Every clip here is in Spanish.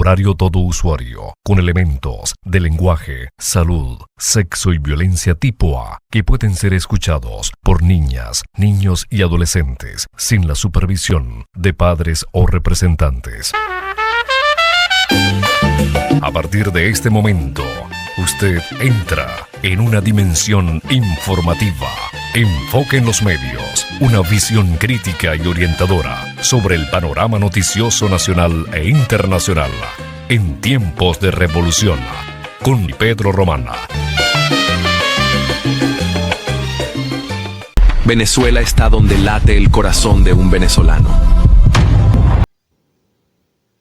horario todo usuario, con elementos de lenguaje, salud, sexo y violencia tipo A, que pueden ser escuchados por niñas, niños y adolescentes, sin la supervisión de padres o representantes. A partir de este momento, usted entra en una dimensión informativa. Enfoque en los medios, una visión crítica y orientadora sobre el panorama noticioso nacional e internacional en tiempos de revolución, con Pedro Román. Venezuela está donde late el corazón de un venezolano.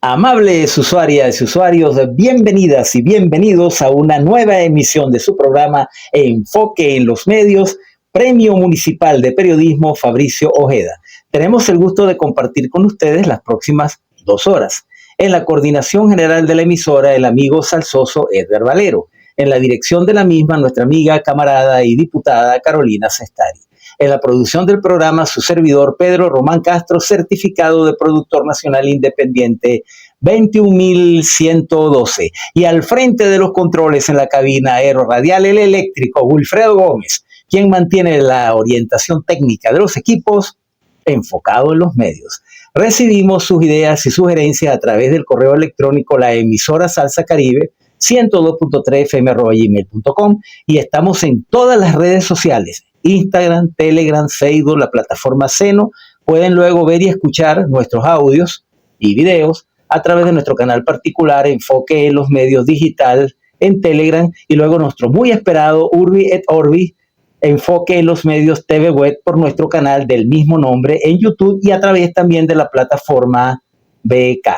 Amables usuarias y usuarios, bienvenidas y bienvenidos a una nueva emisión de su programa Enfoque en los Medios, Premio Municipal de Periodismo Fabricio Ojeda. Tenemos el gusto de compartir con ustedes las próximas 2 horas. En la coordinación general de la emisora, el amigo salsoso Edgar Valero. En la dirección de la misma, nuestra amiga, camarada y diputada Carolina Sestari. En la producción del programa, su servidor Pedro Román Castro, certificado de productor nacional independiente 21112. Y al frente de los controles en la cabina aeroradial, el eléctrico Wilfredo Gómez, quien mantiene la orientación técnica de los equipos enfocado en los medios. Recibimos sus ideas y sugerencias a través del correo electrónico la emisora Salsa Caribe 102.3fm@gmail.com y estamos en todas las redes sociales. Instagram, Telegram, Facebook, la plataforma Seno. Pueden luego ver y escuchar nuestros audios y videos a través de nuestro canal particular Enfoque en los Medios Digital en Telegram y luego nuestro muy esperado Urbi et Orbi Enfoque en los Medios TV Web por nuestro canal del mismo nombre en YouTube y a través también de la plataforma BK.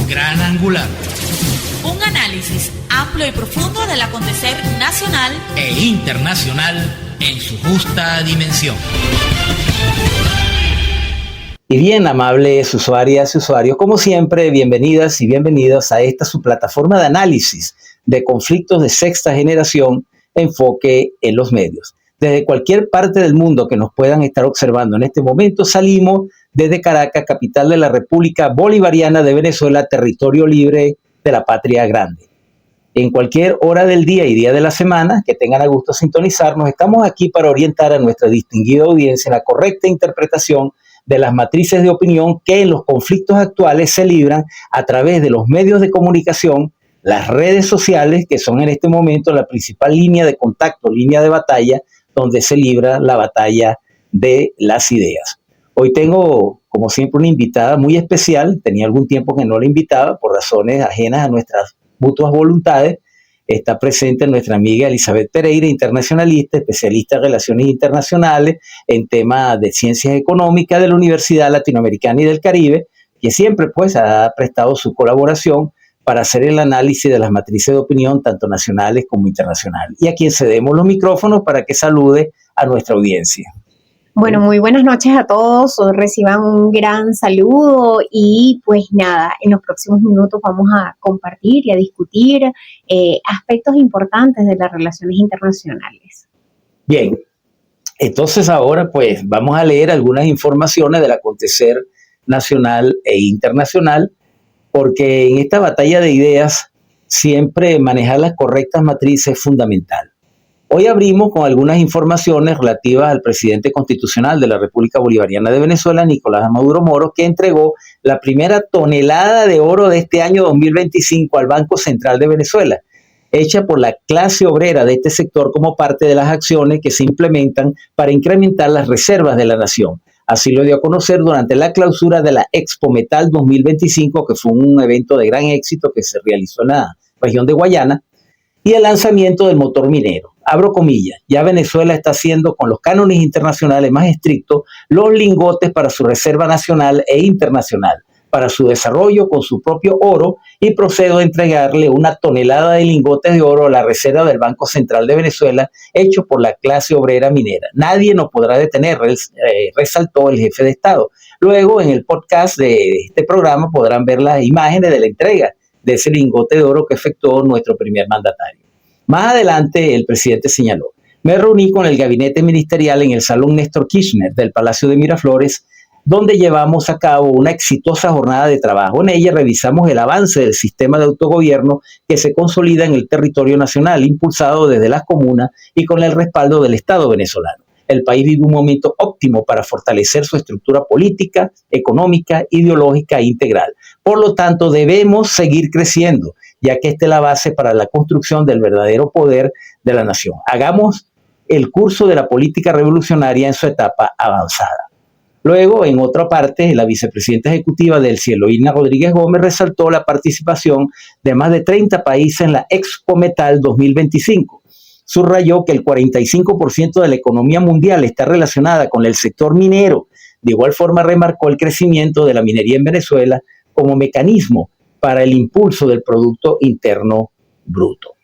Gran Angular. Un análisis amplio y profundo del acontecer nacional e internacional en su justa dimensión. Y bien, amables usuarias y usuarios, como siempre, bienvenidas y bienvenidos a esta su plataforma de análisis de conflictos de sexta generación, Enfoque en los Medios. Desde cualquier parte del mundo que nos puedan estar observando en este momento, salimos desde Caracas, capital de la República Bolivariana de Venezuela, territorio libre de la patria grande. En cualquier hora del día y día de la semana que tengan a gusto sintonizarnos, estamos aquí para orientar a nuestra distinguida audiencia en la correcta interpretación de las matrices de opinión que en los conflictos actuales se libran a través de los medios de comunicación, las redes sociales, que son en este momento la principal línea de contacto, línea de batalla, donde se libra la batalla de las ideas. Hoy tengo, como siempre, una invitada muy especial. Tenía algún tiempo que no la invitaba por razones ajenas a nuestras mutuas voluntades. Está presente nuestra amiga Elizabeth Pereira, internacionalista, especialista en relaciones internacionales en temas de ciencias económicas de la Universidad Latinoamericana y del Caribe, que siempre pues ha prestado su colaboración para hacer el análisis de las matrices de opinión, tanto nacionales como internacionales. Y a quien cedemos los micrófonos para que salude a nuestra audiencia. Bueno, muy buenas noches a todos, reciban un gran saludo y pues nada, en los próximos minutos vamos a compartir y a discutir aspectos importantes de las relaciones internacionales. Bien, entonces ahora pues vamos a leer algunas informaciones del acontecer nacional e internacional, porque en esta batalla de ideas siempre manejar las correctas matrices es fundamental. Hoy abrimos con algunas informaciones relativas al presidente constitucional de la República Bolivariana de Venezuela, Nicolás Maduro Moros, que entregó la primera tonelada de oro de este año 2025 al Banco Central de Venezuela, hecha por la clase obrera de este sector como parte de las acciones que se implementan para incrementar las reservas de la nación. Así lo dio a conocer durante la clausura de la Expo Metal 2025, que fue un evento de gran éxito que se realizó en la región de Guayana, y el lanzamiento del motor minero. Abro comillas, ya Venezuela está haciendo con los cánones internacionales más estrictos los lingotes para su reserva nacional e internacional, para su desarrollo con su propio oro, y procedo a entregarle una tonelada de lingotes de oro a la reserva del Banco Central de Venezuela, hecho por la clase obrera minera. Nadie nos podrá detener, resaltó el jefe de Estado. Luego, en el podcast de este programa podrán ver las imágenes de la entrega de ese lingote de oro que efectuó nuestro primer mandatario. Más adelante, el presidente señaló: me reuní con el gabinete ministerial en el Salón Néstor Kirchner del Palacio de Miraflores donde llevamos a cabo una exitosa jornada de trabajo. En ella revisamos el avance del sistema de autogobierno que se consolida en el territorio nacional, impulsado desde las comunas y con el respaldo del Estado venezolano. El país vive un momento óptimo para fortalecer su estructura política, económica, ideológica e integral. Por lo tanto, debemos seguir creciendo, ya que esta es la base para la construcción del verdadero poder de la nación. Hagamos el curso de la política revolucionaria en su etapa avanzada. Luego, en otra parte, la vicepresidenta ejecutiva del Cielo, Irna Rodríguez Gómez, resaltó la participación de más de 30 países en la Expo Metal 2025. Subrayó que el 45% de la economía mundial está relacionada con el sector minero. De igual forma, remarcó el crecimiento de la minería en Venezuela como mecanismo para el impulso del Producto Interno Bruto.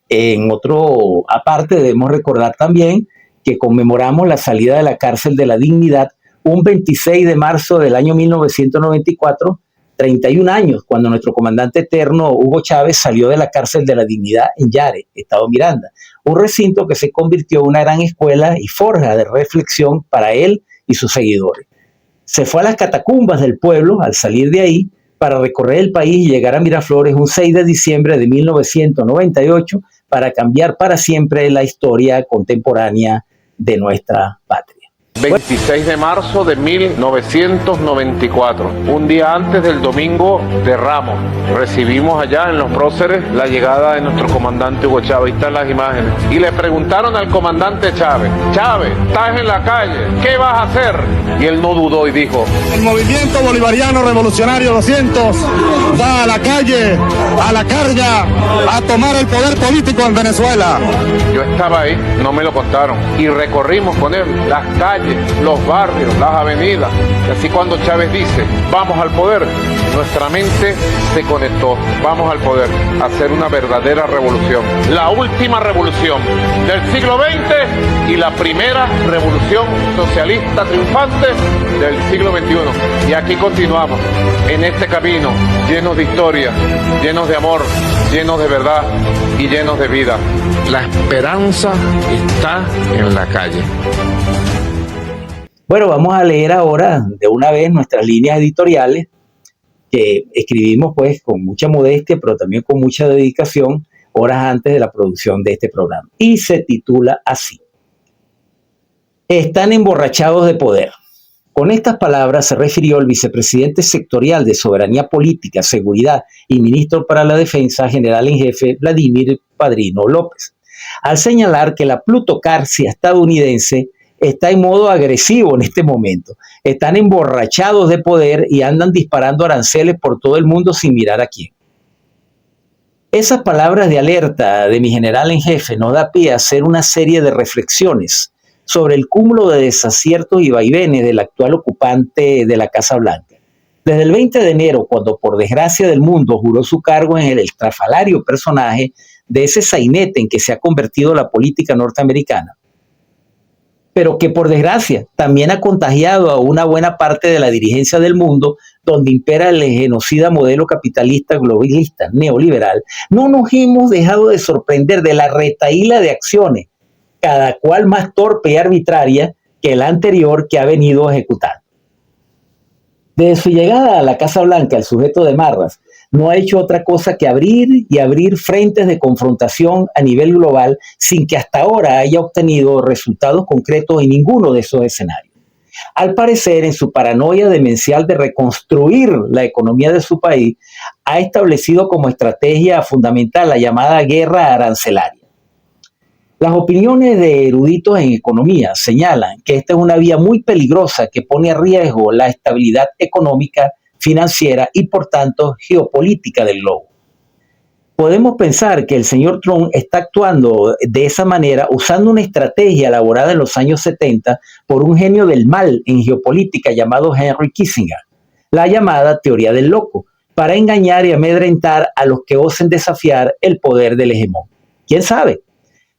En otro aparte, debemos recordar también que conmemoramos la salida de la cárcel de la Dignidad un 26 de marzo del año 1994, 31 años, cuando nuestro comandante eterno Hugo Chávez salió de la cárcel de la Dignidad en Yare, Estado Miranda, un recinto que se convirtió en una gran escuela y forja de reflexión para él y sus seguidores. Se fue a las catacumbas del pueblo al salir de ahí para recorrer el país y llegar a Miraflores un 6 de diciembre de 1998 para cambiar para siempre la historia contemporánea de nuestra patria. 26 de marzo de 1994, un día antes del Domingo de Ramos, recibimos allá en Los Próceres la llegada de nuestro comandante Hugo Chávez. Ahí están las imágenes. Y le preguntaron al comandante Chávez, Chávez, estás en la calle, ¿qué vas a hacer? Y él no dudó y dijo, el Movimiento Bolivariano Revolucionario 200 va a la calle, a la carga, a tomar el poder político en Venezuela. Yo estaba ahí, no me lo contaron, y recorrimos con él las calles, los barrios, las avenidas. Y así cuando Chávez dice, vamos al poder, nuestra mente se conectó, vamos al poder, a hacer una verdadera revolución. La última revolución del siglo XX y la primera revolución socialista triunfante del siglo XXI. Y aquí continuamos, en este camino, llenos de historia, llenos de amor, llenos de verdad y llenos de vida. La esperanza está en la calle. Bueno, vamos a leer ahora de una vez nuestras líneas editoriales que escribimos pues con mucha modestia, pero también con mucha dedicación, horas antes de la producción de este programa. Y se titula así: Están emborrachados de poder. Con estas palabras se refirió el vicepresidente sectorial de Soberanía Política, Seguridad y ministro para la Defensa, general en jefe Vladimir Padrino López, al señalar que la plutocracia estadounidense está en modo agresivo en este momento. Están emborrachados de poder y andan disparando aranceles por todo el mundo sin mirar a quién. Esas palabras de alerta de mi general en jefe nos da pie a hacer una serie de reflexiones sobre el cúmulo de desaciertos y vaivenes del actual ocupante de la Casa Blanca. Desde el 20 de enero, cuando por desgracia del mundo juró su cargo en el estrafalario personaje de ese sainete en que se ha convertido la política norteamericana, pero que por desgracia también ha contagiado a una buena parte de la dirigencia del mundo, donde impera el genocida modelo capitalista, globalista, neoliberal, no nos hemos dejado de sorprender de la retahíla de acciones, cada cual más torpe y arbitraria que la anterior que ha venido ejecutando. Desde su llegada a la Casa Blanca, el sujeto de Marras no ha hecho otra cosa que abrir y abrir frentes de confrontación a nivel global sin que hasta ahora haya obtenido resultados concretos en ninguno de esos escenarios. Al parecer, en su paranoia demencial de reconstruir la economía de su país, ha establecido como estrategia fundamental la llamada guerra arancelaria. Las opiniones de eruditos en economía señalan que esta es una vía muy peligrosa que pone a riesgo la estabilidad económica, financiera y por tanto geopolítica del globo. Podemos pensar que el señor Trump está actuando de esa manera usando una estrategia elaborada en los años 70 por un genio del mal en geopolítica llamado Henry Kissinger, la llamada teoría del loco, para engañar y amedrentar a los que osen desafiar el poder del hegemón. ¿Quién sabe?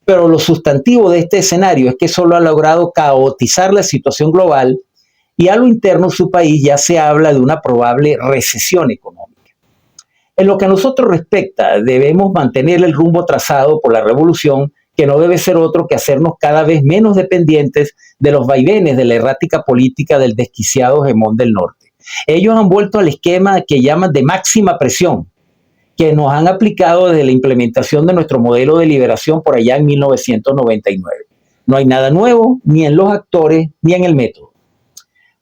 Pero lo sustantivo de este escenario es que solo ha logrado caotizar la situación global y a lo interno de su país ya se habla de una probable recesión económica. En lo que a nosotros respecta, debemos mantener el rumbo trazado por la revolución que no debe ser otro que hacernos cada vez menos dependientes de los vaivenes de la errática política del desquiciado hegemón del norte. Ellos han vuelto al esquema que llaman de máxima presión, que nos han aplicado desde la implementación de nuestro modelo de liberación por allá en 1999. No hay nada nuevo, ni en los actores, ni en el método.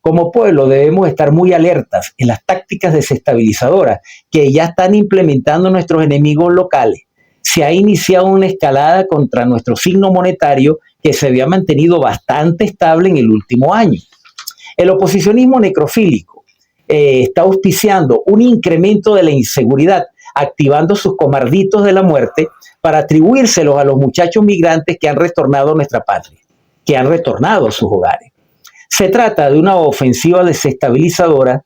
Como pueblo debemos estar muy alertas en las tácticas desestabilizadoras que ya están implementando nuestros enemigos locales. Se ha iniciado una escalada contra nuestro signo monetario que se había mantenido bastante estable en el último año. El oposicionismo necrofílico está auspiciando un incremento de la inseguridad, activando sus comarditos de la muerte para atribuírselos a los muchachos migrantes que han retornado a nuestra patria, que han retornado a sus hogares. Se trata de una ofensiva desestabilizadora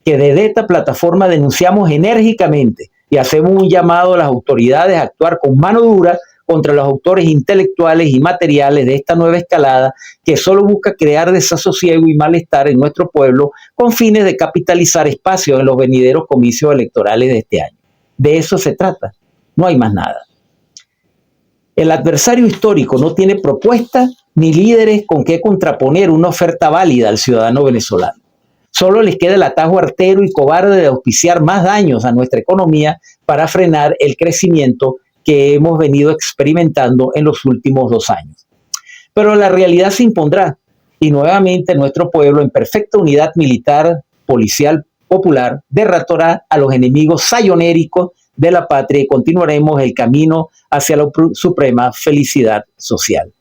que desde esta plataforma denunciamos enérgicamente y hacemos un llamado a las autoridades a actuar con mano dura contra los autores intelectuales y materiales de esta nueva escalada que solo busca crear desasosiego y malestar en nuestro pueblo con fines de capitalizar espacios en los venideros comicios electorales de este año. De eso se trata, no hay más nada. El adversario histórico no tiene propuestas ni líderes con qué contraponer una oferta válida al ciudadano venezolano. Solo les queda el atajo artero y cobarde de auspiciar más daños a nuestra economía para frenar el crecimiento que hemos venido experimentando en los últimos 2 años. Pero la realidad se impondrá y nuevamente nuestro pueblo, en perfecta unidad militar, policial, popular, derrotará a los enemigos sayonéricos de la patria y continuaremos el camino hacia la suprema felicidad social,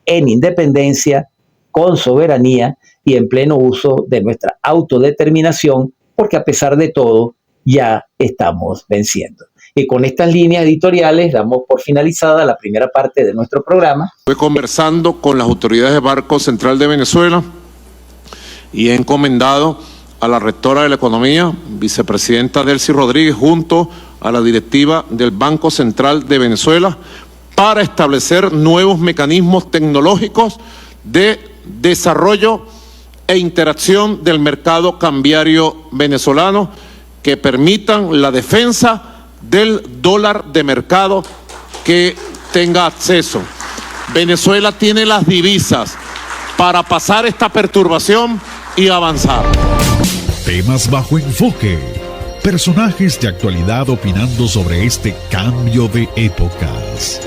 en independencia, con soberanía y en pleno uso de nuestra autodeterminación, porque a pesar de todo ya estamos venciendo. Y con estas líneas editoriales damos por finalizada la primera parte de nuestro programa. Estoy conversando con las autoridades del Banco Central de Venezuela y he encomendado a la rectora de la Economía, vicepresidenta Delcy Rodríguez, junto a la directiva del Banco Central de Venezuela, para establecer nuevos mecanismos tecnológicos de desarrollo e interacción del mercado cambiario venezolano que permitan la defensa del dólar de mercado que tenga acceso. Venezuela tiene las divisas para pasar esta perturbación y avanzar. Temas bajo enfoque. Personajes de actualidad opinando sobre este cambio de épocas.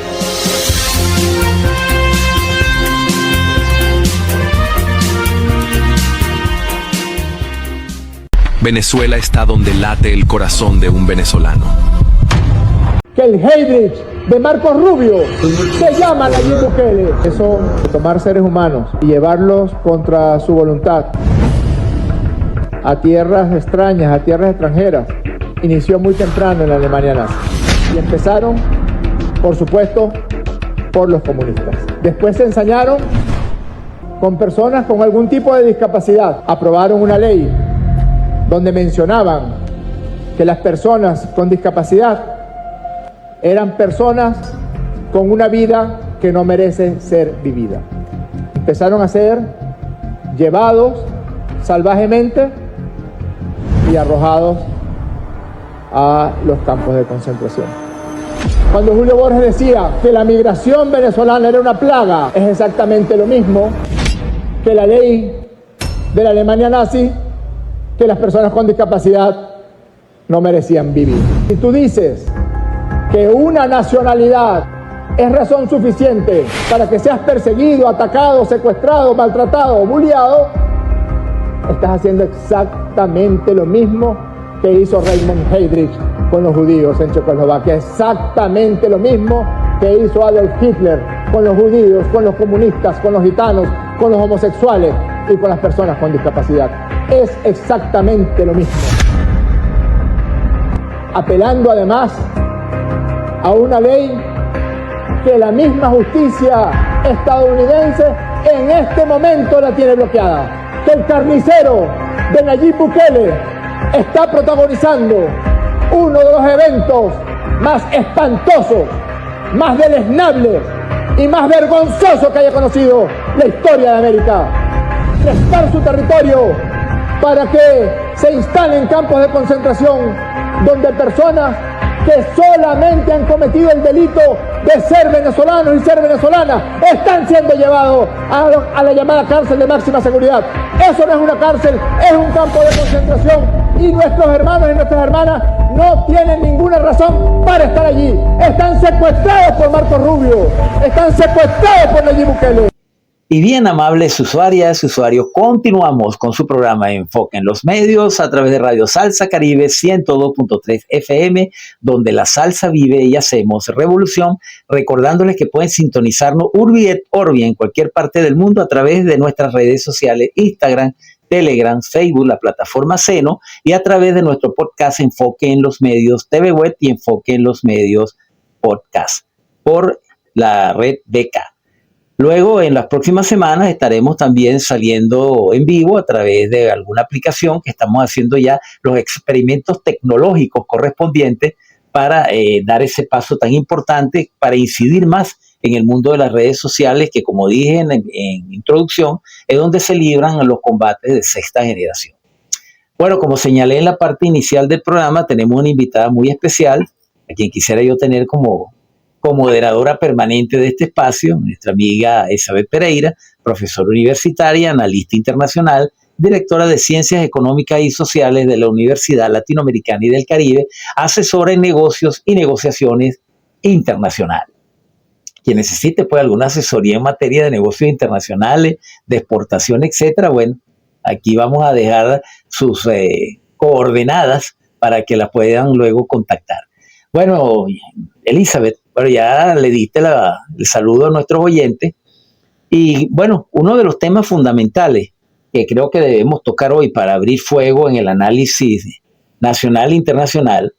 Venezuela está donde late el corazón de un venezolano. Que el Heydrich de Marcos Rubio se llama Nayib Bukele. Eso de tomar seres humanos y llevarlos contra su voluntad a tierras extrañas, a tierras extranjeras, inició muy temprano en la Alemania nazi. Y empezaron, por supuesto, por los comunistas. Después se ensañaron con personas con algún tipo de discapacidad. Aprobaron una ley donde mencionaban que las personas con discapacidad eran personas con una vida que no merece ser vivida. Empezaron a ser llevados salvajemente y arrojados a los campos de concentración. Cuando Julio Borges decía que la migración venezolana era una plaga, es exactamente lo mismo que la ley de la Alemania nazi, que las personas con discapacidad no merecían vivir. Si tú dices que una nacionalidad es razón suficiente para que seas perseguido, atacado, secuestrado, maltratado, bulliado, estás haciendo exactamente lo mismo que hizo Raymond Heydrich con los judíos en Checoslovaquia, exactamente lo mismo que hizo Adolf Hitler con los judíos, con los comunistas, con los gitanos, con los homosexuales y con las personas con discapacidad. Es exactamente lo mismo. Apelando además a una ley que la misma justicia estadounidense en este momento la tiene bloqueada. Que el carnicero de Nayib Bukele está protagonizando uno de los eventos más espantosos, más deleznables y más vergonzosos que haya conocido la historia de América. Prestar su territorio para que se instalen campos de concentración donde personas que solamente han cometido el delito de ser venezolanos y ser venezolanas están siendo llevados a la llamada cárcel de máxima seguridad. Eso no es una cárcel, es un campo de concentración y nuestros hermanos y nuestras hermanas no tienen ninguna razón para estar allí. Están secuestrados por Marco Rubio, están secuestrados por Nayib Bukele. Y bien, amables usuarias y usuarios, continuamos con su programa Enfoque en los Medios a través de Radio Salsa Caribe 102.3 FM, donde la salsa vive y hacemos revolución, recordándoles que pueden sintonizarnos Urbi et Orbi en cualquier parte del mundo a través de nuestras redes sociales, Instagram, Telegram, Facebook, la plataforma Seno, y a través de nuestro podcast Enfoque en los Medios TV Web y Enfoque en los Medios Podcast por la red DK. Luego, en las próximas semanas, estaremos también saliendo en vivo a través de alguna aplicación que estamos haciendo ya los experimentos tecnológicos correspondientes para dar ese paso tan importante, para incidir más en el mundo de las redes sociales, que como dije en introducción, es donde se libran los combates de sexta generación. Bueno, como señalé en la parte inicial del programa, tenemos una invitada muy especial, a quien quisiera yo tener como moderadora permanente de este espacio, nuestra amiga Isabel Pereira, profesora universitaria, analista internacional, directora de Ciencias Económicas y Sociales de la Universidad Latinoamericana y del Caribe, asesora en negocios y negociaciones internacionales. Quien necesite pues alguna asesoría en materia de negocios internacionales, de exportación, etcétera, bueno, aquí vamos a dejar sus coordenadas para que las puedan luego contactar. Bueno, Elizabeth, pero ya le diste el saludo a nuestros oyentes. Y bueno, uno de los temas fundamentales que creo que debemos tocar hoy para abrir fuego en el análisis nacional e internacional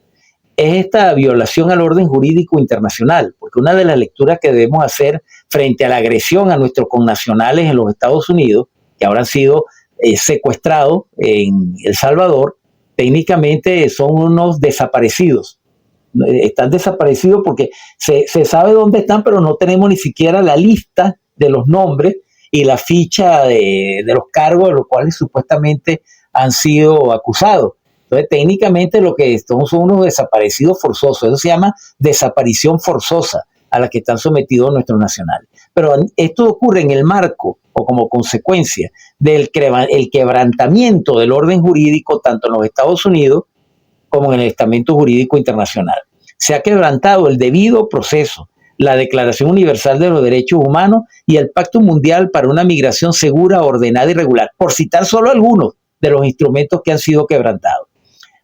es esta violación al orden jurídico internacional, porque una de las lecturas que debemos hacer frente a la agresión a nuestros connacionales en los Estados Unidos, que ahora han sido secuestrados en El Salvador, técnicamente son unos desaparecidos. Están desaparecidos porque se sabe dónde están, pero no tenemos ni siquiera la lista de los nombres y la ficha de los cargos de los cuales supuestamente han sido acusados. Entonces, técnicamente lo que son unos desaparecidos forzosos. Eso se llama desaparición forzosa a la que están sometidos nuestros nacionales. Pero esto ocurre en el marco o como consecuencia del quebrantamiento del orden jurídico tanto en los Estados Unidos como en el estamento jurídico internacional. Se ha quebrantado el debido proceso, la Declaración Universal de los Derechos Humanos y el Pacto Mundial para una Migración Segura, Ordenada y Regular, por citar solo algunos de los instrumentos que han sido quebrantados.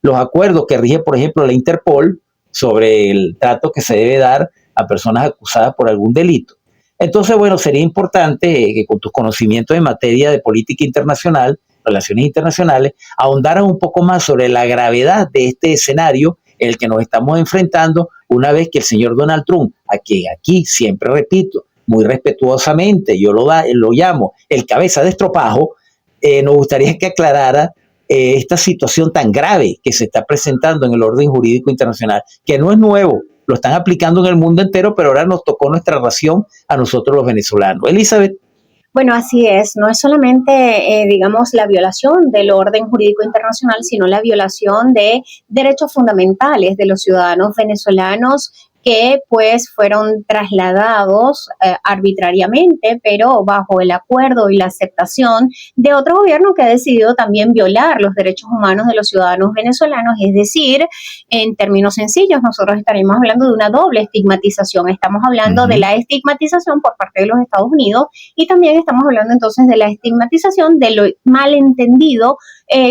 Los acuerdos que rige, por ejemplo, la Interpol sobre el trato que se debe dar a personas acusadas por algún delito. Entonces, bueno, sería importante que con tus conocimientos en materia de política internacional, relaciones internacionales, ahondaran un poco más sobre la gravedad de este escenario en el que nos estamos enfrentando una vez que el señor Donald Trump, a quien aquí siempre repito, muy respetuosamente, yo lo llamo el cabeza de estropajo, nos gustaría que aclarara esta situación tan grave que se está presentando en el orden jurídico internacional, que no es nuevo, lo están aplicando en el mundo entero, pero ahora nos tocó nuestra ración a nosotros los venezolanos. Elizabeth. Bueno, así es. No es solamente, digamos, la violación del orden jurídico internacional, sino la violación de derechos fundamentales de los ciudadanos venezolanos que pues fueron trasladados arbitrariamente, pero bajo el acuerdo y la aceptación de otro gobierno que ha decidido también violar los derechos humanos de los ciudadanos venezolanos. Es decir, en términos sencillos, nosotros estaremos hablando de una doble estigmatización. Estamos hablando de la estigmatización por parte de los Estados Unidos y también estamos hablando entonces de la estigmatización de lo malentendido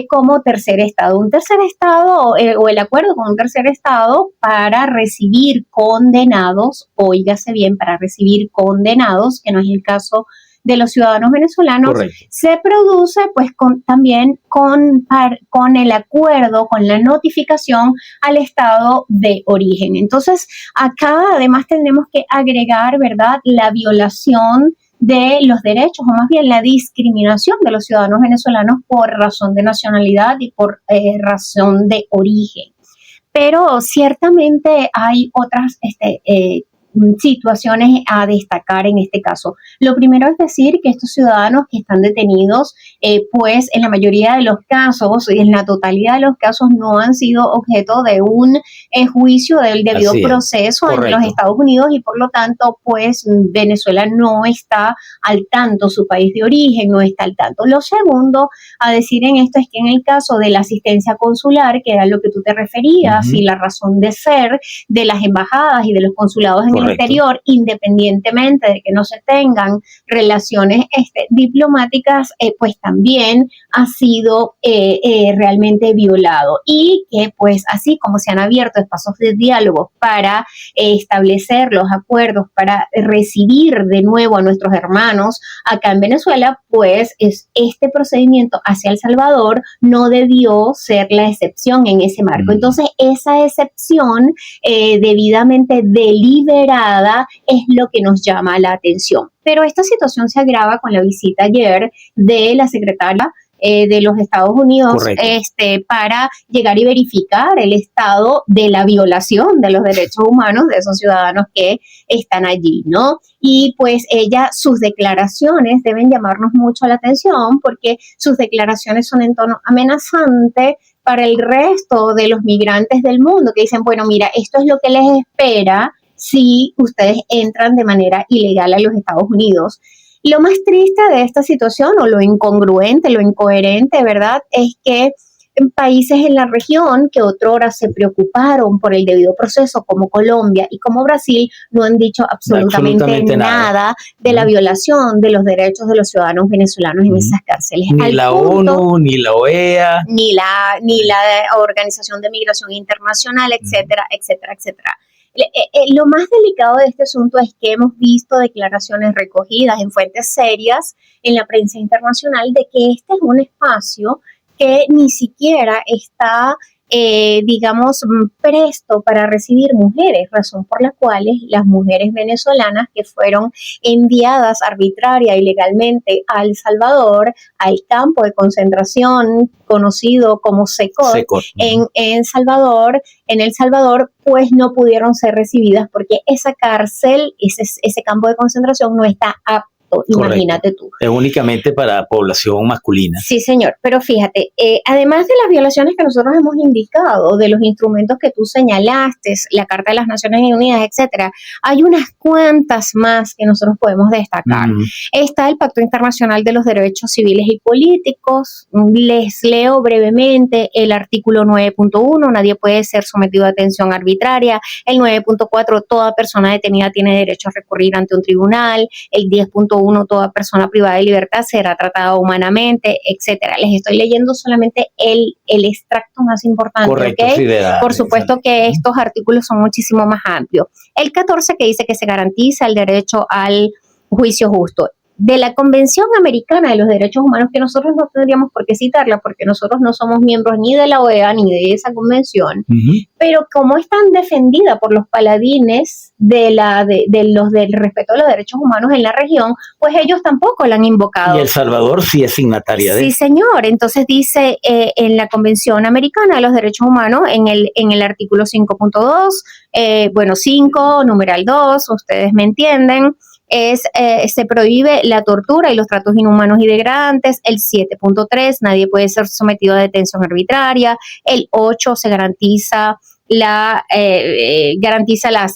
como tercer estado. Un tercer estado o el acuerdo con un tercer estado para recibir condenados, óigase bien, para recibir condenados, que no es el caso de los ciudadanos venezolanos. Correcto. Se produce pues también con el acuerdo, con la notificación al estado de origen. Entonces, acá además tenemos que agregar, ¿verdad?, la violación de los derechos, o más bien la discriminación de los ciudadanos venezolanos por razón de nacionalidad y por razón de origen. Pero ciertamente hay otras situaciones a destacar en este caso. Lo primero es decir que estos ciudadanos que están detenidos, pues en la mayoría de los casos, en la totalidad de los casos, no han sido objeto de un juicio del debido proceso en los Estados Unidos y por lo tanto, pues Venezuela no está al tanto, su país de origen no está al tanto. Lo segundo a decir en esto es que en el caso de la asistencia consular, que era lo que tú te referías, y la razón de ser de las embajadas y de los consulados en el exterior, independientemente de que no se tengan relaciones diplomáticas, pues también ha sido realmente violado. Y que pues así como se han abierto espacios de diálogo para establecer los acuerdos para recibir de nuevo a nuestros hermanos acá en Venezuela, pues este procedimiento hacia El Salvador no debió ser la excepción en ese marco. Entonces, esa excepción debidamente deliberada es lo que nos llama la atención. Pero esta situación se agrava con la visita ayer de la secretaria de los Estados Unidos para llegar y verificar el estado de la violación de los derechos humanos de esos ciudadanos que están allí, ¿no? Y pues sus declaraciones deben llamarnos mucho la atención porque sus declaraciones son en tono amenazante para el resto de los migrantes del mundo que dicen, bueno, mira, esto es lo que les espera si ustedes entran de manera ilegal a los Estados Unidos. Lo más triste de esta situación, o lo incongruente, lo incoherente, ¿verdad?, es que en países en la región que otrora se preocuparon por el debido proceso, como Colombia y como Brasil, no han dicho absolutamente nada de la violación de los derechos de los ciudadanos venezolanos en esas cárceles. Ni la ONU, ni la OEA, ni la Organización de Migración Internacional, etcétera, etcétera, etcétera. Lo más delicado de este asunto es que hemos visto declaraciones recogidas en fuentes serias en la prensa internacional de que este es un espacio que ni siquiera está, presto para recibir mujeres, razón por la cual las mujeres venezolanas que fueron enviadas arbitraria y legalmente a El Salvador, al campo de concentración conocido como SECOT, en El Salvador, pues no pudieron ser recibidas porque esa cárcel, ese campo de concentración no está apto. Imagínate tú. Es únicamente para población masculina. Sí, señor. Pero fíjate, además de las violaciones que nosotros hemos indicado, de los instrumentos que tú señalaste, la Carta de las Naciones Unidas, etcétera, hay unas cuantas más que nosotros podemos destacar. Está el Pacto Internacional de los Derechos Civiles y Políticos. Les leo brevemente el artículo 9.1, nadie puede ser sometido a detención arbitraria. El 9.4, toda persona detenida tiene derecho a recurrir ante un tribunal. El 10.1, toda persona privada de libertad será tratada humanamente, etcétera. Les estoy leyendo solamente el extracto más importante. Correcto, ¿okay? Sí, por supuesto que estos artículos son muchísimo más amplios. El 14 que dice que se garantiza el derecho al juicio justo. De la Convención Americana de los Derechos Humanos, que nosotros no tendríamos por qué citarla porque nosotros no somos miembros ni de la OEA ni de esa convención, pero como es tan defendida por los paladines del respeto a los derechos humanos en la región, pues ellos tampoco la han invocado. Y El Salvador sí es signataria de Sí, señor. Entonces dice en la Convención Americana de los Derechos Humanos, en el artículo 5.2, 5, numeral 2, ustedes me entienden, se prohíbe la tortura y los tratos inhumanos y degradantes. El 7.3, nadie puede ser sometido a detención arbitraria. El 8, se garantiza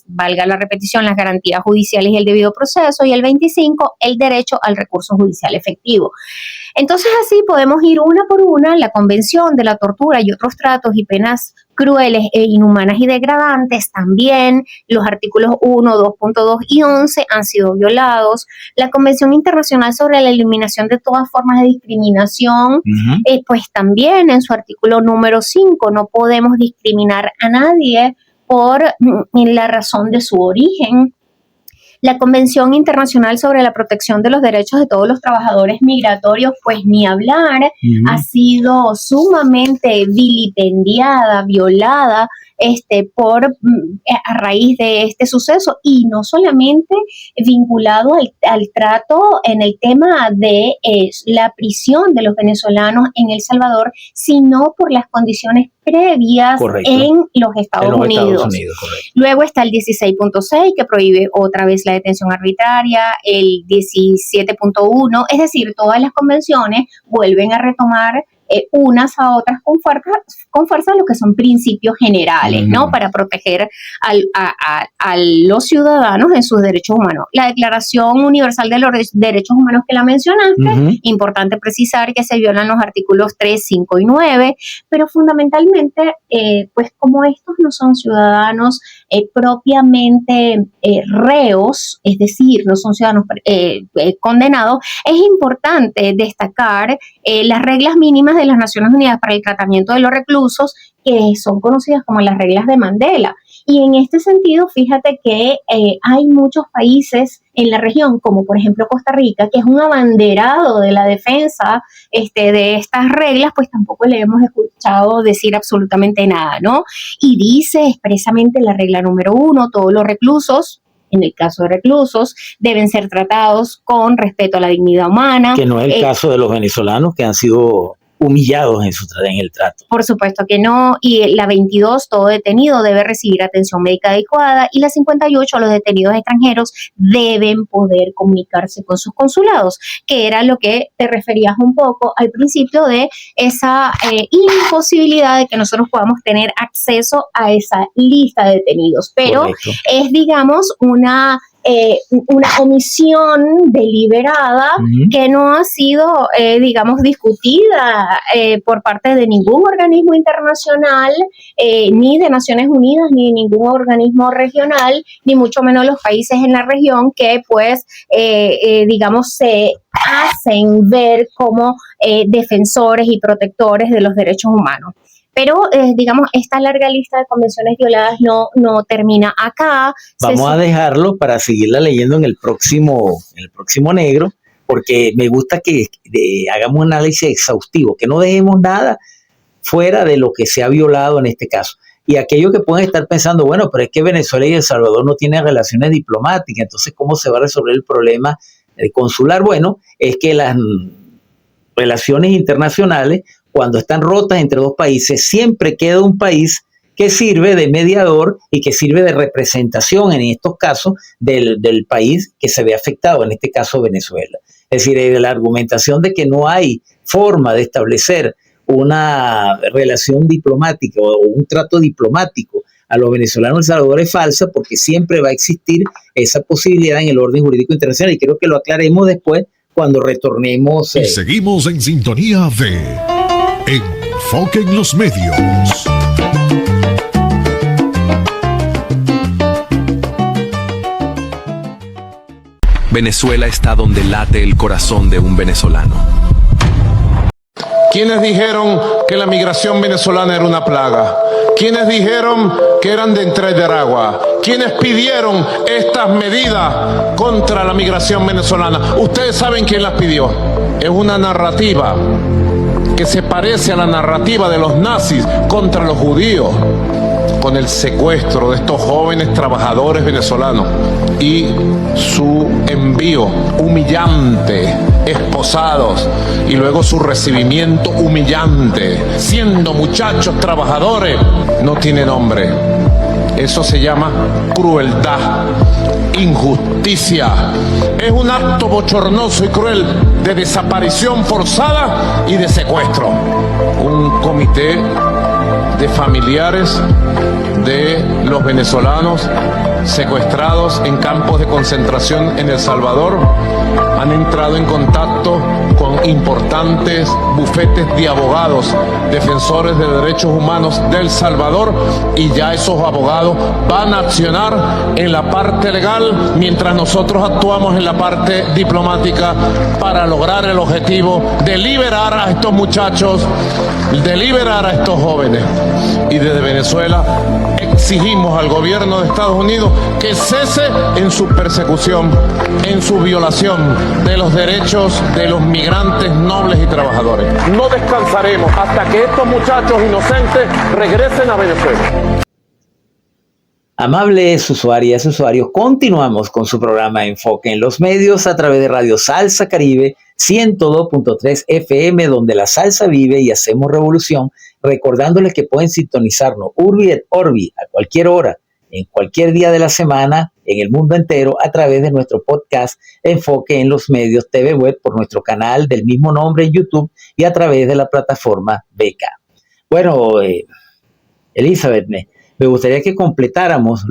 valga la repetición, las garantías judiciales y el debido proceso. Y el 25, el derecho al recurso judicial efectivo. Entonces así podemos ir una por una. La Convención de la Tortura y otros tratos y penas crueles e inhumanas y degradantes también. Los artículos 1, 2.2 y 11 han sido violados. La Convención Internacional sobre la Eliminación de todas formas de discriminación, pues también en su artículo número 5 no podemos discriminar a nadie por la razón de su origen. La Convención Internacional sobre la Protección de los Derechos de todos los trabajadores migratorios, pues ni hablar, ha sido sumamente vilipendiada, violada a raíz de este suceso, y no solamente vinculado al trato en el tema de la prisión de los venezolanos en El Salvador, sino por las condiciones previas en los Estados Unidos. Luego está el 16.6, que prohíbe otra vez la detención arbitraria, el 17.1, es decir, todas las convenciones vuelven a retomar unas a otras con fuerza lo que son principios generales, ¿no? Para proteger a los ciudadanos en sus derechos humanos. La Declaración Universal de los Derechos Humanos que la mencionaste, importante precisar que se violan los artículos 3, 5 y 9, pero fundamentalmente, pues como estos no son ciudadanos propiamente reos, es decir, no son ciudadanos condenados, es importante destacar las reglas mínimas de las Naciones Unidas para el tratamiento de los reclusos, que son conocidas como las reglas de Mandela. Y en este sentido, fíjate que hay muchos países en la región, como por ejemplo Costa Rica, que es un abanderado de la defensa de estas reglas, pues tampoco le hemos escuchado decir absolutamente nada, ¿no? Y dice expresamente la regla número 1, todos los reclusos, en el caso de reclusos, deben ser tratados con respeto a la dignidad humana. Que no es el caso de los venezolanos que han sido humillados en el trato. Por supuesto que no. Y la 22, todo detenido debe recibir atención médica adecuada. Y la 58, los detenidos extranjeros deben poder comunicarse con sus consulados, que era lo que te referías un poco al principio de esa imposibilidad de que nosotros podamos tener acceso a esa lista de detenidos. Pero es, digamos, una omisión deliberada que no ha sido, digamos, discutida por parte de ningún organismo internacional, ni de Naciones Unidas, ni de ningún organismo regional, ni mucho menos los países en la región que, pues, digamos, se hacen ver como defensores y protectores de los derechos humanos. Pero, digamos, esta larga lista de convenciones violadas no termina acá. Vamos a dejarlo para seguirla leyendo en el próximo negro, porque me gusta que hagamos un análisis exhaustivo, que no dejemos nada fuera de lo que se ha violado en este caso. Y aquellos que pueden estar pensando, bueno, pero es que Venezuela y El Salvador no tienen relaciones diplomáticas, entonces ¿cómo se va a resolver el problema consular? Bueno, es que las relaciones internacionales, cuando están rotas entre dos países, siempre queda un país que sirve de mediador y que sirve de representación en estos casos del país que se ve afectado, en este caso Venezuela. Es decir, la argumentación de que no hay forma de establecer una relación diplomática o un trato diplomático a los venezolanos en El Salvador es falsa, porque siempre va a existir esa posibilidad en el orden jurídico internacional, y creo que lo aclaremos después cuando retornemos. Y seguimos en sintonía de Enfoque en los Medios. Venezuela está donde late el corazón de un venezolano. ¿Quiénes dijeron que la migración venezolana era una plaga? ¿Quiénes dijeron que eran de entrar de agua? ¿Quiénes pidieron estas medidas contra la migración venezolana? Ustedes saben quién las pidió. Es una narrativa que se parece a la narrativa de los nazis contra los judíos, con el secuestro de estos jóvenes trabajadores venezolanos y su envío humillante, esposados, y luego su recibimiento humillante, siendo muchachos trabajadores. No tiene nombre. Eso se llama crueldad, injusticia. Es un acto bochornoso y cruel de desaparición forzada y de secuestro. Un comité de familiares de los venezolanos secuestrados en campos de concentración en El Salvador han entrado en contacto con importantes bufetes de abogados, defensores de derechos humanos de El Salvador, y ya esos abogados van a accionar en la parte legal mientras nosotros actuamos en la parte diplomática para lograr el objetivo de liberar a estos muchachos, de liberar a estos jóvenes. Y desde Venezuela exigimos al gobierno de Estados Unidos que cese en su persecución, en su violación de los derechos de los migrantes nobles y trabajadores. No descansaremos hasta que estos muchachos inocentes regresen a Venezuela. Amables usuarias y usuarios, continuamos con su programa Enfoque en los Medios a través de Radio Salsa Caribe 102.3 FM, donde la salsa vive y hacemos revolución, recordándoles que pueden sintonizarnos Urbi et Orbi a cualquier hora, en cualquier día de la semana, en el mundo entero, a través de nuestro podcast Enfoque en los Medios TV Web, por nuestro canal del mismo nombre en YouTube y a través de la plataforma Beca. Bueno, Elizabeth, me gustaría que completáramos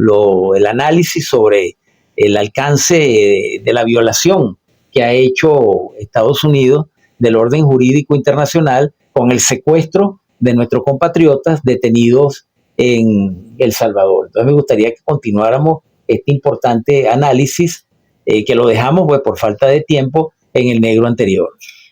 el análisis sobre el alcance de la violación que ha hecho Estados Unidos del orden jurídico internacional con el secuestro de nuestros compatriotas detenidos en El Salvador. Entonces me gustaría que continuáramos este importante análisis que lo dejamos pues, por falta de tiempo en el negro anterior.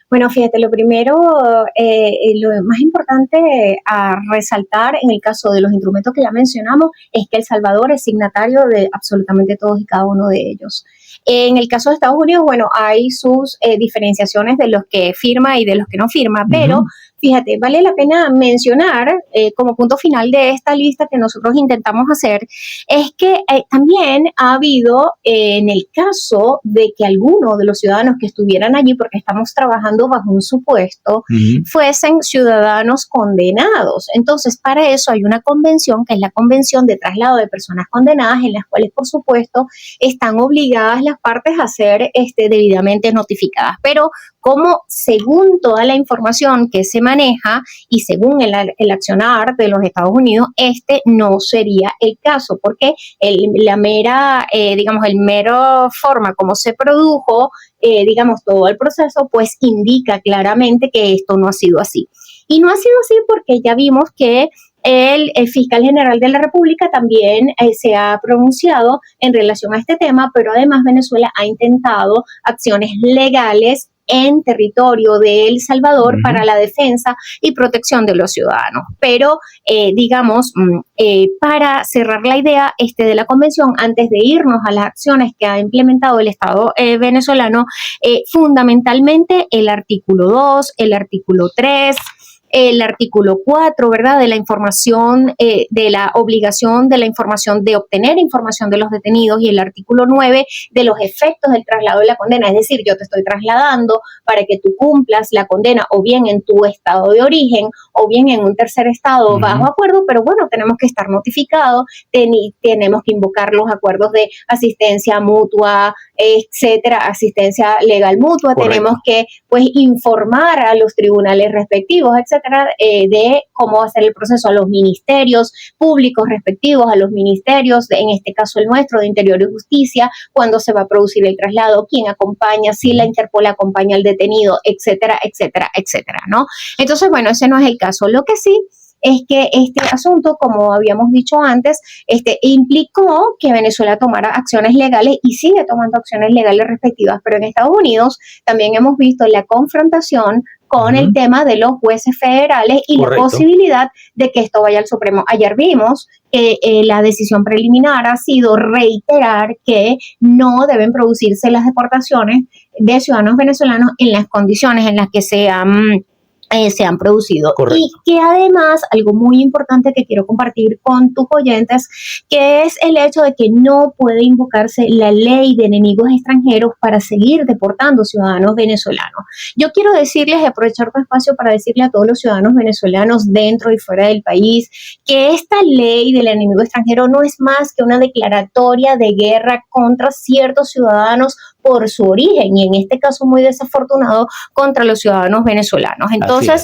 Bueno, fíjate, lo primero, lo más importante a resaltar en el caso de los instrumentos que ya mencionamos es que El Salvador es signatario de absolutamente todos y cada uno de ellos. En el caso de Estados Unidos, bueno, hay sus diferenciaciones de los que firma y de los que no firma, pero fíjate, vale la pena mencionar como punto final de esta lista que nosotros intentamos hacer, es que también ha habido, en el caso de que alguno de los ciudadanos que estuvieran allí, porque estamos trabajando bajo un supuesto, fuesen ciudadanos condenados. Entonces, para eso hay una convención, que es la Convención de Traslado de Personas Condenadas, en las cuales, por supuesto, están obligadas las partes a ser debidamente notificadas. Pero como según toda la información que se maneja y según el accionar de los Estados Unidos, no sería el caso, porque el mero forma como se produjo, todo el proceso, pues indica claramente que esto no ha sido así. Y no ha sido así porque ya vimos que el fiscal general de la República también se ha pronunciado en relación a este tema, pero además Venezuela ha intentado acciones legales en territorio de El Salvador para la defensa y protección de los ciudadanos. Pero, para cerrar la idea de la convención, antes de irnos a las acciones que ha implementado el Estado venezolano, fundamentalmente el artículo 2, el artículo 3, el artículo 4, ¿verdad?, de la información, de la obligación de la información, de obtener información de los detenidos, y el artículo 9 de los efectos del traslado de la condena. Es decir, yo te estoy trasladando para que tú cumplas la condena o bien en tu estado de origen o bien en un tercer estado bajo acuerdo, pero bueno, tenemos que estar notificados, tenemos que invocar los acuerdos de asistencia mutua, etcétera, asistencia legal mutua. Correcto. Tenemos que, pues, informar a los tribunales respectivos, etcétera, de cómo va a ser el proceso a los ministerios públicos respectivos, a los ministerios, en este caso el nuestro, de Interior y Justicia, cuándo se va a producir el traslado, quién acompaña, si la Interpol acompaña al detenido, etcétera, etcétera, etcétera, ¿no? Entonces, bueno, ese no es el caso. Lo que sí es que este asunto, como habíamos dicho antes, implicó que Venezuela tomara acciones legales y sigue tomando acciones legales respectivas, pero en Estados Unidos también hemos visto la confrontación con el tema de los jueces federales y Correcto. La posibilidad de que esto vaya al Supremo. Ayer vimos que la decisión preliminar ha sido reiterar que no deben producirse las deportaciones de ciudadanos venezolanos en las condiciones en las que se han producido. Correcto. Y que además, algo muy importante que quiero compartir con tus oyentes, que es el hecho de que no puede invocarse la ley de enemigos extranjeros para seguir deportando ciudadanos venezolanos. Yo quiero decirles y aprovechar tu espacio para decirle a todos los ciudadanos venezolanos dentro y fuera del país que esta ley del enemigo extranjero no es más que una declaratoria de guerra contra ciertos ciudadanos por su origen, y en este caso muy desafortunado, contra los ciudadanos venezolanos. Entonces,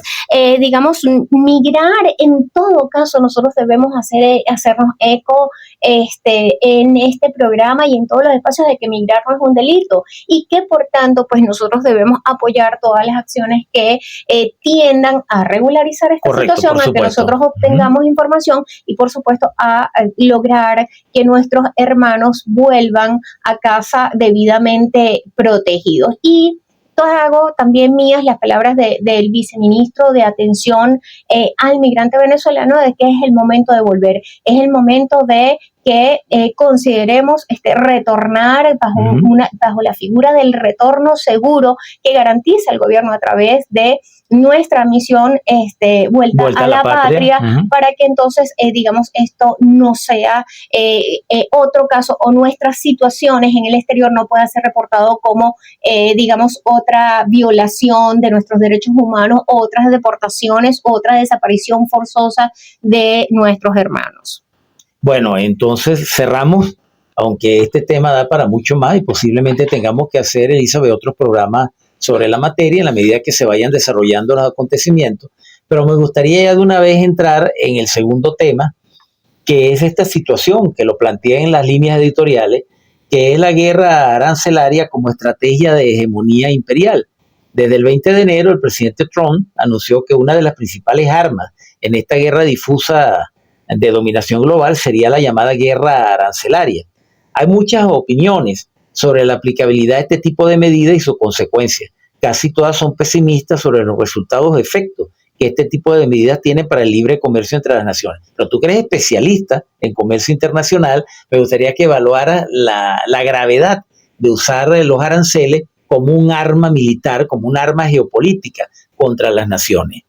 migrar, en todo caso, nosotros debemos hacernos eco en este programa y en todos los espacios de que migrar no es un delito, y que por tanto, pues nosotros debemos apoyar todas las acciones que tiendan a regularizar esta situación, a que nosotros obtengamos información y, por supuesto, a lograr que nuestros hermanos vuelvan a casa debidamente protegidos. Y hago también mías las palabras del viceministro de Atención al Migrante Venezolano, de que es el momento de volver, es el momento de que consideremos retornar bajo la figura del retorno seguro que garantiza el gobierno a través de nuestra misión vuelta a la patria, para que entonces, digamos, esto no sea otro caso, o nuestras situaciones en el exterior no pueda ser reportado como, digamos, otra violación de nuestros derechos humanos, otras deportaciones, otra desaparición forzosa de nuestros hermanos. Bueno, entonces cerramos, aunque este tema da para mucho más y posiblemente tengamos que hacer, Elizabeth, otros programas sobre la materia en la medida que se vayan desarrollando los acontecimientos, pero me gustaría ya de una vez entrar en el segundo tema, que es esta situación que lo plantea en las líneas editoriales, que es la guerra arancelaria como estrategia de hegemonía imperial. Desde el 20 de enero, el presidente Trump anunció que una de las principales armas en esta guerra difusa de dominación global sería la llamada guerra arancelaria. Hay muchas opiniones sobre la aplicabilidad de este tipo de medidas y sus consecuencias. Casi todas son pesimistas sobre los resultados o efectos que este tipo de medidas tienen para el libre comercio entre las naciones. Pero tú que eres especialista en comercio internacional, me gustaría que evaluaras la gravedad de usar los aranceles como un arma militar, como un arma geopolítica contra las naciones.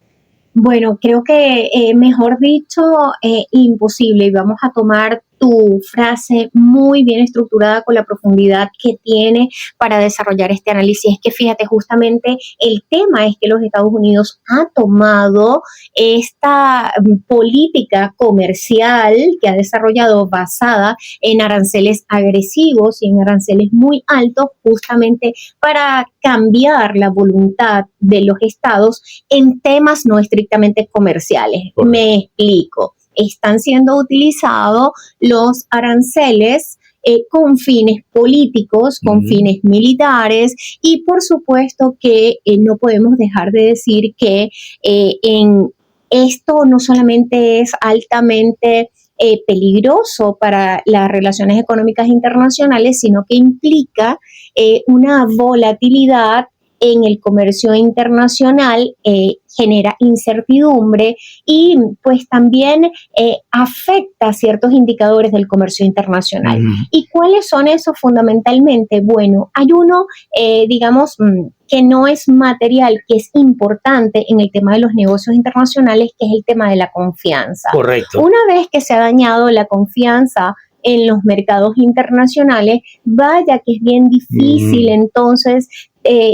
Bueno, creo que mejor dicho, imposible. Y vamos a tomar tu frase muy bien estructurada con la profundidad que tiene para desarrollar este análisis. Es que fíjate, justamente el tema es que los Estados Unidos ha tomado esta política comercial que ha desarrollado basada en aranceles agresivos y en aranceles muy altos, justamente para cambiar la voluntad de los estados en temas no estrictamente comerciales. Correcto. Me explico. Están siendo utilizados los aranceles con fines políticos, con fines militares, y por supuesto que no podemos dejar de decir que en esto no solamente es altamente peligroso para las relaciones económicas internacionales, sino que implica una volatilidad en el comercio internacional, genera incertidumbre y pues también afecta a ciertos indicadores del comercio internacional. ¿Y cuáles son esos fundamentalmente? Bueno, hay uno, digamos, que no es material, que es importante en el tema de los negocios internacionales, que es el tema de la confianza. Correcto. Una vez que se ha dañado la confianza en los mercados internacionales, vaya que es bien difícil entonces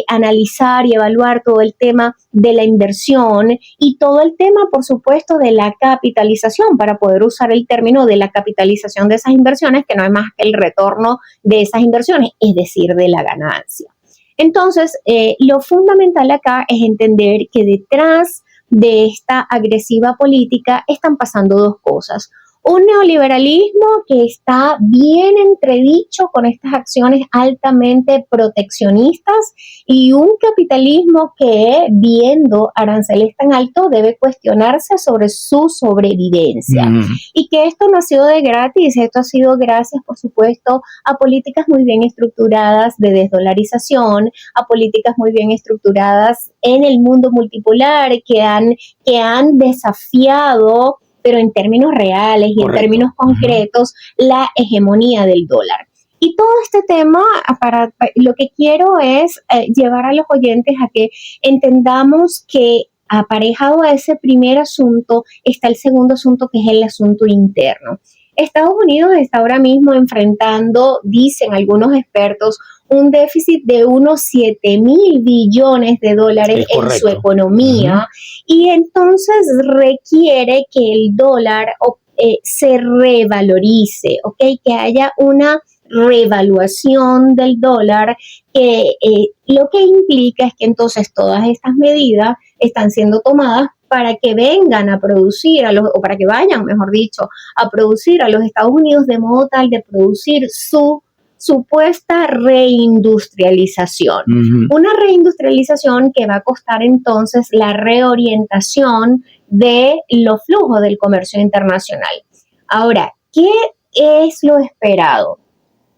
analizar y evaluar todo el tema de la inversión y todo el tema, por supuesto, de la capitalización, para poder usar el término de la capitalización de esas inversiones, que no es más que el retorno de esas inversiones, es decir, de la ganancia. Entonces, lo fundamental acá es entender que detrás de esta agresiva política están pasando dos cosas. Un neoliberalismo que está bien entredicho con estas acciones altamente proteccionistas y un capitalismo que, viendo aranceles tan altos, debe cuestionarse sobre su sobrevivencia. Y que esto no ha sido de gratis, esto ha sido gracias, por supuesto, a políticas muy bien estructuradas de desdolarización, a políticas muy bien estructuradas en el mundo multipolar que han desafiado, pero en términos reales y en términos concretos, la hegemonía del dólar. Y todo este tema, lo que quiero es llevar a los oyentes a que entendamos que aparejado a ese primer asunto está el segundo asunto, que es el asunto interno. Estados Unidos está ahora mismo enfrentando, dicen algunos expertos, un déficit de unos 7,000 billones de dólares en su economía, y entonces requiere que el dólar se revalorice, ¿okay? Que haya una revaluación del dólar, que lo que implica es que entonces todas estas medidas están siendo tomadas para que vengan a producir, o para que vayan, mejor dicho, a producir a los Estados Unidos de modo tal de producir su supuesta reindustrialización. Una reindustrialización que va a costar entonces la reorientación de los flujos del comercio internacional. Ahora, ¿qué es lo esperado?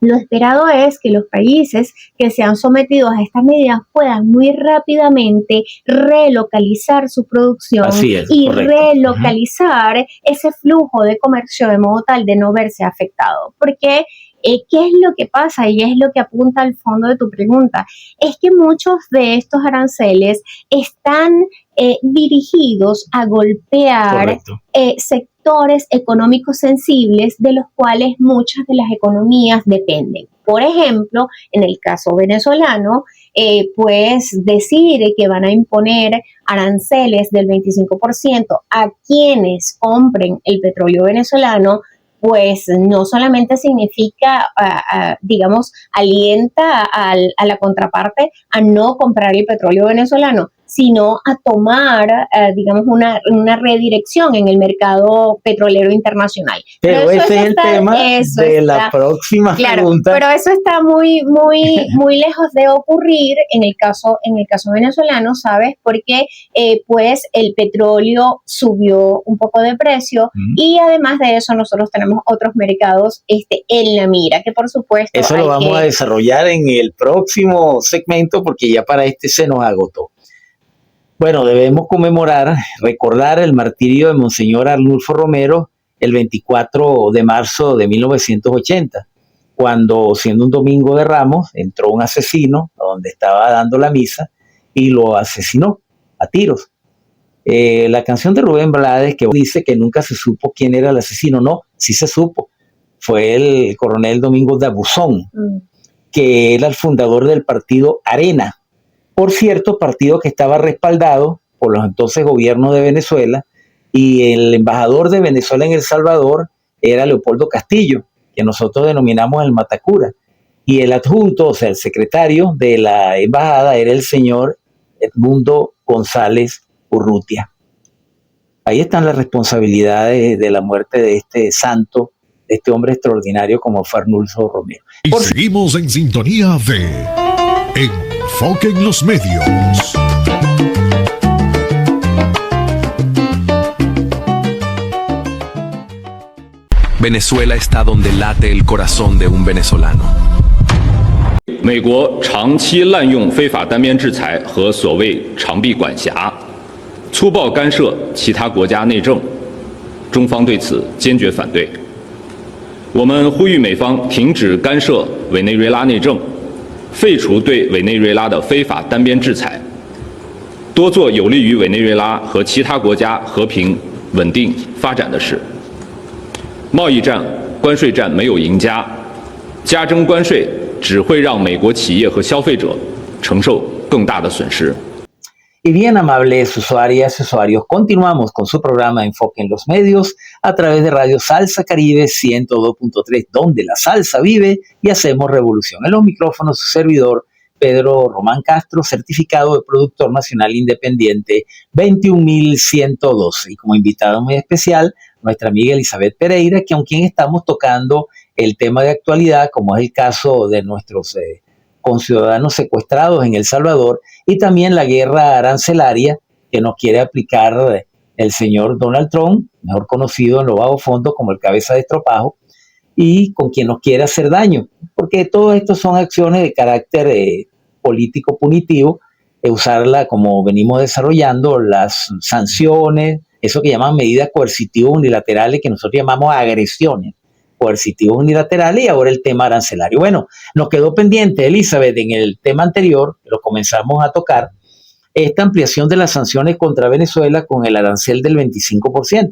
Lo esperado es que los países que se han sometido a estas medidas puedan muy rápidamente relocalizar su producción y relocalizar ese flujo de comercio de modo tal de no verse afectado. Porque ¿Qué es lo que pasa? Y es lo que apunta al fondo de tu pregunta. Es que muchos de estos aranceles están dirigidos a golpear sectores económicos sensibles de los cuales muchas de las economías dependen. Por ejemplo, en el caso venezolano, pues decir que van a imponer aranceles del 25% a quienes compren el petróleo venezolano, pues no solamente significa, digamos, alienta a la contraparte a no comprar el petróleo venezolano, sino a tomar, digamos, una redirección en el mercado petrolero internacional. Pero ese es el tema de la próxima pregunta. Pero eso está muy lejos de ocurrir en el caso venezolano, ¿sabes? Porque pues el petróleo subió un poco de precio y además de eso nosotros tenemos otros mercados en la mira, que por supuesto eso lo vamos a desarrollar en el próximo segmento porque ya para se nos agotó. Bueno, debemos recordar el martirio de Monseñor Arnulfo Romero el 24 de marzo de 1980, cuando, siendo un domingo de Ramos, entró un asesino a donde estaba dando la misa y lo asesinó a tiros. La canción de Rubén Blades, que dice que nunca se supo quién era el asesino, no, sí se supo. Fue el coronel Domingo de Abuzón, que era el fundador del partido Arena. Por cierto, partido que estaba respaldado por los entonces gobiernos de Venezuela, y el embajador de Venezuela en El Salvador era Leopoldo Castillo, que nosotros denominamos el Matacura, y el adjunto, o sea, el secretario de la embajada era el señor Edmundo González Urrutia. Ahí están las responsabilidades de la muerte de este santo, de este hombre extraordinario como fue Arnulfo Romero. Y seguimos en sintonía de Enfoque en los Medios. Venezuela está donde late el corazón de un venezolano. 美国长期滥用非法单边制裁和所谓长臂管辖，粗暴干涉其他国家内政，中方对此坚决反对。我们呼吁美方停止干涉委内瑞拉内政，废除对委内瑞拉的非法单边制裁，多做有利于委内瑞拉和其他国家和平、稳定发展的事。贸易战、关税战没有赢家，加征关税只会让美国企业和消费者承受更大的损失。Y bien, amables usuarias y usuarios, continuamos con su programa Enfoque en los Medios a través de Radio Salsa Caribe 102.3, donde la salsa vive y hacemos revolución. En los micrófonos, su servidor, Pedro Román Castro, certificado de productor nacional independiente 21112. Y como invitado muy especial, nuestra amiga Elizabeth Pereira, con quien estamos tocando el tema de actualidad, como es el caso de nuestros conciudadanos secuestrados en El Salvador, y también la guerra arancelaria que nos quiere aplicar el señor Donald Trump, mejor conocido en lo bajo fondo como el cabeza de estropajo, y con quien nos quiere hacer daño, porque todo esto son acciones de carácter político punitivo, usarla como venimos desarrollando, las sanciones, eso que llaman medidas coercitivas unilaterales, que nosotros llamamos agresiones coercitivos unilaterales, y ahora el tema arancelario. Bueno, nos quedó pendiente, Elizabeth, en el tema anterior, lo comenzamos a tocar, esta ampliación de las sanciones contra Venezuela con el arancel del 25%.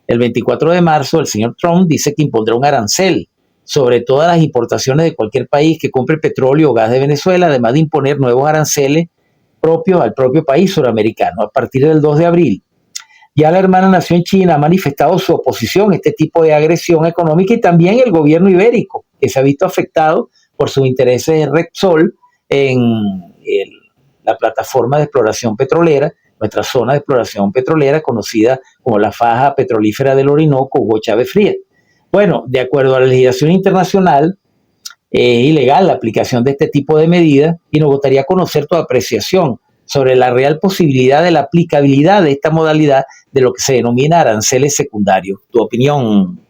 El 24 de marzo, el señor Trump dice que impondrá un arancel sobre todas las importaciones de cualquier país que compre petróleo o gas de Venezuela, además de imponer nuevos aranceles propios al propio país suramericano a partir del 2 de abril. Ya la hermana nación china ha manifestado su oposición a este tipo de agresión económica, y también el gobierno ibérico, que se ha visto afectado por sus intereses en Repsol, en la plataforma de exploración petrolera, nuestra zona de exploración petrolera conocida como la faja petrolífera del Orinoco, Hugo Chávez Frías. Bueno, de acuerdo a la legislación internacional, es ilegal la aplicación de este tipo de medidas, y nos gustaría conocer tu apreciación sobre la real posibilidad de la aplicabilidad de esta modalidad de lo que se denomina aranceles secundarios. ¿Tu opinión?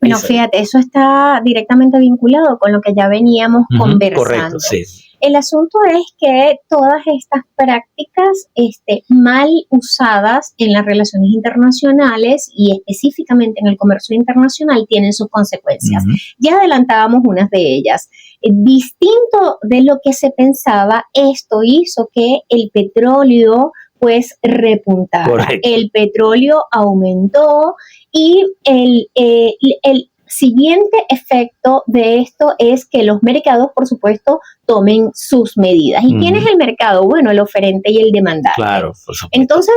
Bueno, fíjate, eso está directamente vinculado con lo que ya veníamos conversando. Correcto, sí. el asunto es que todas estas prácticas mal usadas en las relaciones internacionales y específicamente en el comercio internacional tienen sus consecuencias. Ya adelantábamos unas de ellas. Distinto de lo que se pensaba, esto hizo que el petróleo pues repuntara. Correcto. El petróleo aumentó y el siguiente efecto de esto es que los mercados, por supuesto, tomen sus medidas. ¿Y quién es el mercado? Bueno, el oferente y el demandante. Claro, por supuesto. Entonces,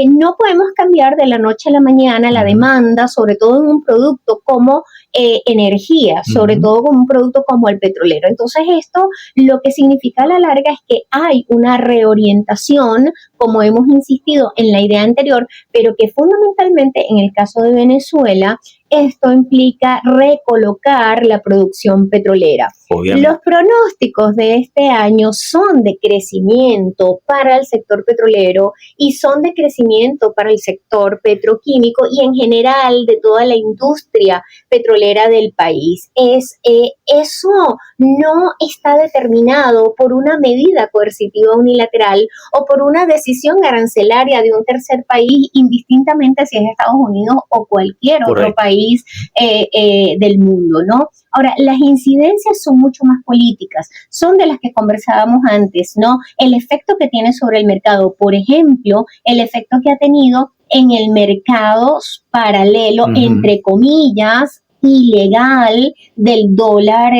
no podemos cambiar de la noche a la mañana la demanda, sobre todo en un producto como energía, sobre todo con un producto como el petrolero. Entonces, esto lo que significa a la larga es que hay una reorientación, como hemos insistido en la idea anterior, pero que fundamentalmente en el caso de Venezuela, esto implica recolocar la producción petrolera. Obviamente. Los pronósticos de este año son de crecimiento para el sector petrolero y son de crecimiento para el sector petroquímico y en general de toda la industria petrolera del país. Eso no está determinado por una medida coercitiva unilateral o por una decisión arancelaria de un tercer país, indistintamente si es Estados Unidos o cualquier otro país del mundo, ¿no? Ahora, las incidencias son mucho más políticas, son de las que conversábamos antes, ¿no? El efecto que tiene sobre el mercado, por ejemplo, el efecto que ha tenido en el mercado paralelo, entre comillas, ilegal del dólar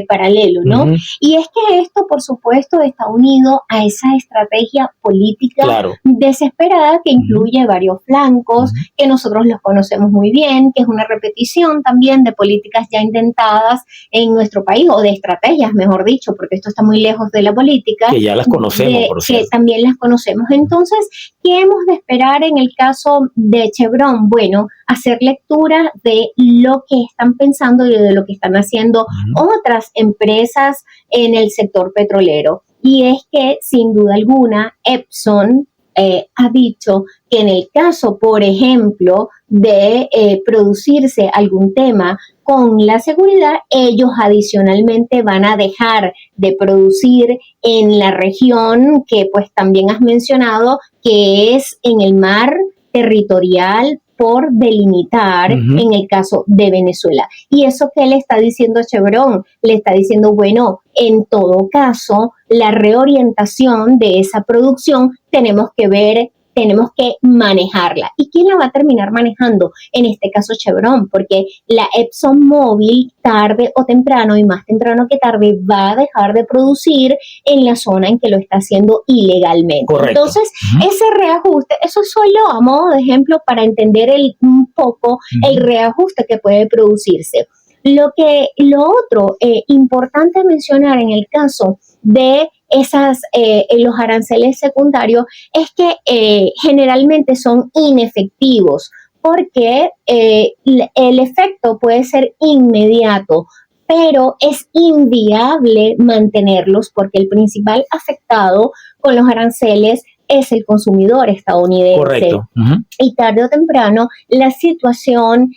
paralelo, ¿no? Y es que esto, por supuesto, está unido a esa estrategia política desesperada que incluye varios flancos, que nosotros los conocemos muy bien, que es una repetición también de políticas ya intentadas en nuestro país, o de estrategias, mejor dicho, porque esto está muy lejos de la política. Que ya las conocemos, por cierto. Que también las conocemos. Entonces, ¿qué hemos de esperar en el caso de Chevron? Bueno, hacer lectura de lo que están pensando y de lo que están haciendo otras empresas en el sector petrolero. Y es que, sin duda alguna, Epson ha dicho que en el caso, por ejemplo, de producirse algún tema con la seguridad, ellos adicionalmente van a dejar de producir en la región que pues también has mencionado, que es en el mar territorial por delimitar en el caso de Venezuela. ¿Y eso qué le está diciendo Chevron? Le está diciendo, bueno, en todo caso, la reorientación de esa producción tenemos que manejarla. ¿Y quién la va a terminar manejando? En este caso Chevron, porque la ExxonMobil tarde o temprano, y más temprano que tarde, va a dejar de producir en la zona en que lo está haciendo ilegalmente. Correcto. Entonces, ese reajuste, eso solo a modo de ejemplo para entender un poco el reajuste que puede producirse. Lo otro importante mencionar en el caso de los aranceles secundarios es que generalmente son inefectivos porque el efecto puede ser inmediato, pero es inviable mantenerlos porque el principal afectado con los aranceles es el consumidor estadounidense. Correcto. Y tarde o temprano la situación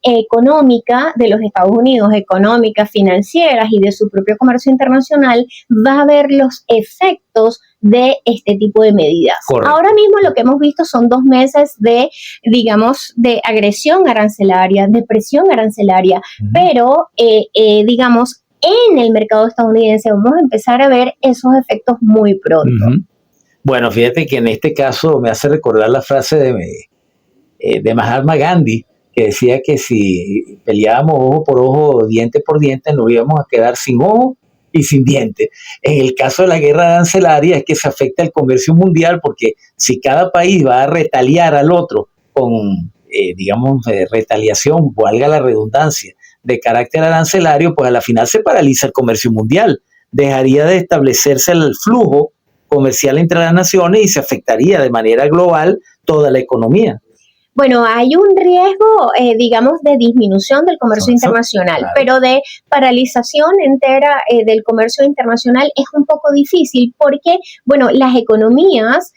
económica de los Estados Unidos, económicas, financieras y de su propio comercio internacional va a ver los efectos de este tipo de medidas. Correcto. Ahora mismo lo que hemos visto son 2 meses de, digamos, de agresión arancelaria, de presión arancelaria, pero, digamos, en el mercado estadounidense vamos a empezar a ver esos efectos muy pronto. Bueno, fíjate que en este caso me hace recordar la frase de Mahatma Gandhi, que decía que si peleábamos ojo por ojo, diente por diente, nos íbamos a quedar sin ojo y sin diente. En el caso de la guerra arancelaria es que se afecta el comercio mundial, porque si cada país va a retaliar al otro con, retaliación, valga la redundancia, de carácter arancelario, pues a la final se paraliza el comercio mundial. Dejaría de establecerse el flujo comercial entre las naciones y se afectaría de manera global toda la economía. Bueno, hay un riesgo, de disminución del comercio internacional, pero de paralización entera del comercio internacional es un poco difícil porque, bueno, las economías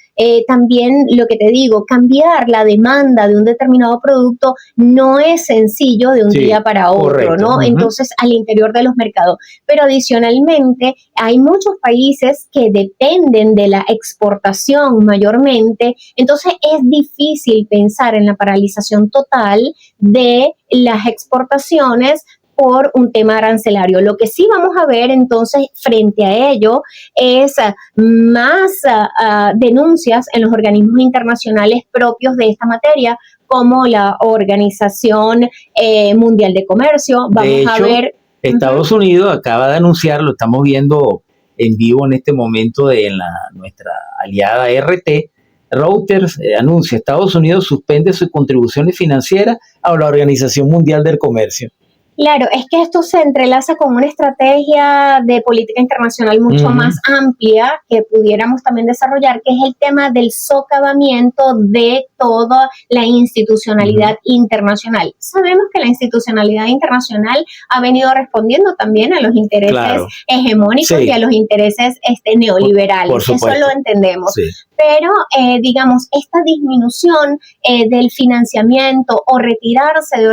También lo que te digo, cambiar la demanda de un determinado producto no es sencillo de un día para otro, correcto. ¿no? Entonces, al interior de los mercados. Pero adicionalmente, hay muchos países que dependen de la exportación mayormente, entonces es difícil pensar en la paralización total de las exportaciones por un tema arancelario. Lo que sí vamos a ver entonces frente a ello es más denuncias en los organismos internacionales propios de esta materia, como la Organización Mundial de Comercio. Vamos a ver. Estados Unidos acaba de anunciar, lo estamos viendo en vivo en este momento nuestra aliada RT. Reuters anuncia: Estados Unidos suspende sus contribuciones financieras a la Organización Mundial del Comercio. Claro, es que esto se entrelaza con una estrategia de política internacional mucho más amplia que pudiéramos también desarrollar, que es el tema del socavamiento de toda la institucionalidad internacional. Sabemos que la institucionalidad internacional ha venido respondiendo también a los intereses hegemónicos y a los intereses neoliberales. Eso lo entendemos. Sí. Pero, digamos, esta disminución del financiamiento o retirarse de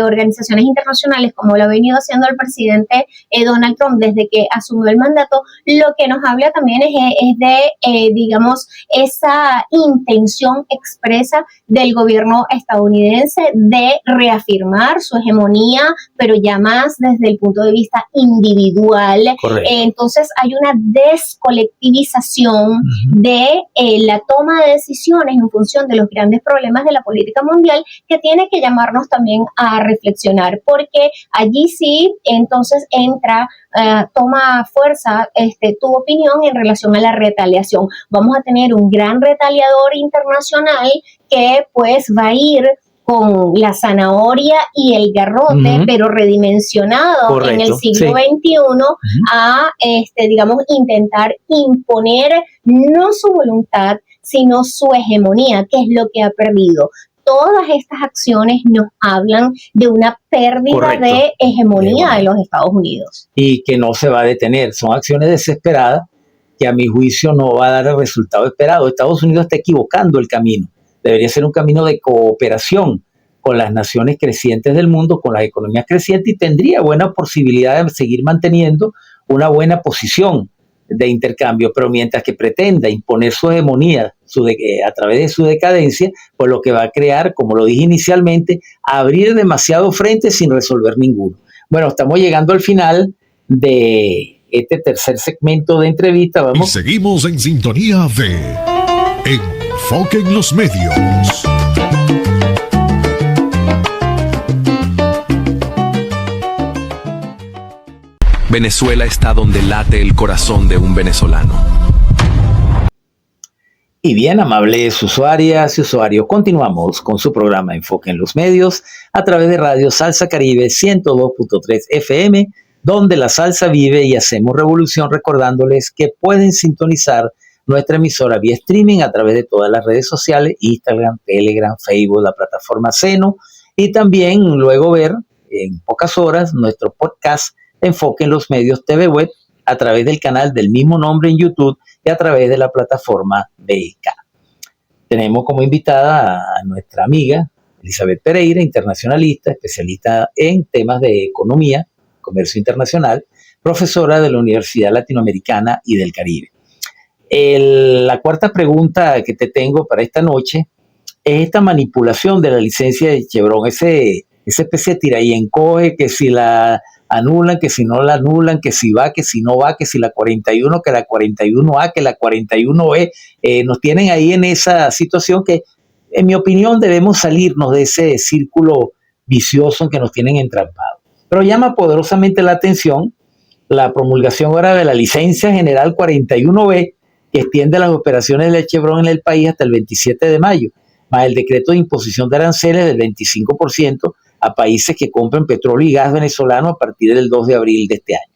organizaciones internacionales, como lo ha venido haciendo el presidente Donald Trump desde que asumió el mandato, lo que nos habla también es de, digamos, esa intención expresa del gobierno estadounidense de reafirmar su hegemonía, pero ya más desde el punto de vista individual. Entonces, hay una descolectivización de la toma de decisiones en función de los grandes problemas de la política mundial, que tiene que llamarnos también a reflexionar, porque allí sí entonces toma fuerza tu opinión en relación a la retaliación. Vamos a tener un gran retaliador internacional que pues va a ir con la zanahoria y el garrote, pero redimensionado en el siglo XXI a, digamos, intentar imponer no su voluntad, sino su hegemonía, que es lo que ha perdido. Todas estas acciones nos hablan de una pérdida de hegemonía de los Estados Unidos. Y que no se va a detener. Son acciones desesperadas que a mi juicio no va a dar el resultado esperado. Estados Unidos está equivocando el camino. Debería ser un camino de cooperación con las naciones crecientes del mundo, con las economías crecientes, y tendría buena posibilidad de seguir manteniendo una buena posición de intercambio, pero mientras que pretenda imponer su hegemonía a través de su decadencia, pues lo que va a crear, como lo dije inicialmente, abrir demasiado frente sin resolver ninguno. Bueno, estamos llegando al final de este tercer segmento de entrevista. Y seguimos en sintonía de Enfoque en los Medios. Venezuela está donde late el corazón de un venezolano. Y bien, amables usuarias y usuarios, continuamos con su programa Enfoque en los Medios a través de Radio Salsa Caribe 102.3 FM, donde la salsa vive y hacemos revolución, recordándoles que pueden sintonizar nuestra emisora vía streaming a través de todas las redes sociales, Instagram, Telegram, Facebook, la plataforma Seno, y también luego ver en pocas horas nuestro podcast Enfoque en los Medios TV Web a través del canal del mismo nombre en YouTube y a través de la plataforma BK. Tenemos como invitada a nuestra amiga Elizabeth Pereira, internacionalista, especialista en temas de economía, comercio internacional, profesora de la Universidad Latinoamericana y del Caribe. La cuarta pregunta que te tengo para esta noche es esta manipulación de la licencia de Chevron, esa especie de tira y encoge, que si la anulan, que si no la anulan, que si va, que si no va, que si la 41, que la 41A, que la 41B, nos tienen ahí en esa situación que, en mi opinión, debemos salirnos de ese círculo vicioso en que nos tienen entrampados. Pero llama poderosamente la atención la promulgación ahora de la licencia general 41B, que extiende las operaciones de Chevron en el país hasta el 27 de mayo, más el decreto de imposición de aranceles del 25% a países que compren petróleo y gas venezolano a partir del 2 de abril de este año.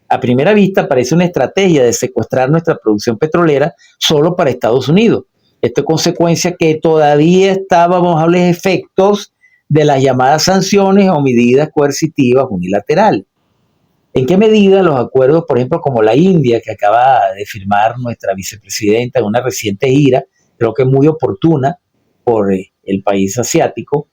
A primera vista parece una estrategia de secuestrar nuestra producción petrolera solo para Estados Unidos. Esto es consecuencia que todavía estábamos a los efectos de las llamadas sanciones o medidas coercitivas unilaterales. ¿En qué medida los acuerdos, por ejemplo, como la India, que acaba de firmar nuestra vicepresidenta en una reciente gira, creo que muy oportuna por el país asiático,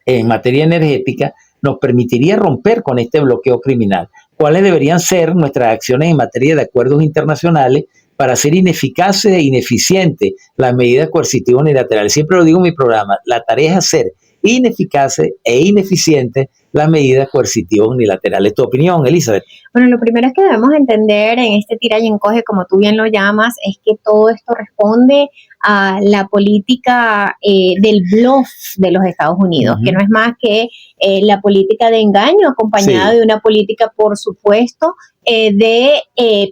en materia energética, nos permitiría romper con este bloqueo criminal? ¿Cuáles deberían ser nuestras acciones en materia de acuerdos internacionales para hacer ineficaces e ineficientes las medidas coercitivas unilaterales? Siempre lo digo en mi programa, la tarea es hacer ineficaces e ineficientes las medidas coercitivas unilaterales. ¿Tu opinión, Elizabeth? Bueno, lo primero es que debemos entender en este tira y encoge, como tú bien lo llamas, es que todo esto responde a la política del bluff de los Estados Unidos, que no es más que la política de engaño acompañada de una política, por supuesto, de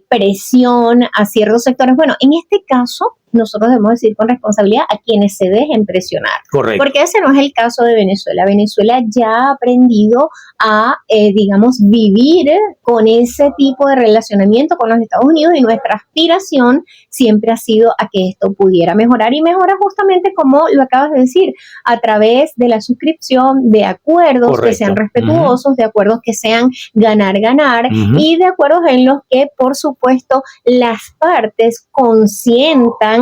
presión a ciertos sectores. Bueno, en este caso, nosotros debemos decir con responsabilidad a quienes se dejen presionar. Correcto. Porque ese no es el caso de Venezuela. Venezuela ya ha aprendido a, digamos, vivir con ese tipo de relacionamiento con los Estados Unidos, y nuestra aspiración siempre ha sido a que esto pudiera mejorar, y mejora justamente como lo acabas de decir, a través de la suscripción de acuerdos que sean respetuosos, de acuerdos que sean ganar-ganar, y de acuerdos en los que, por supuesto, las partes consientan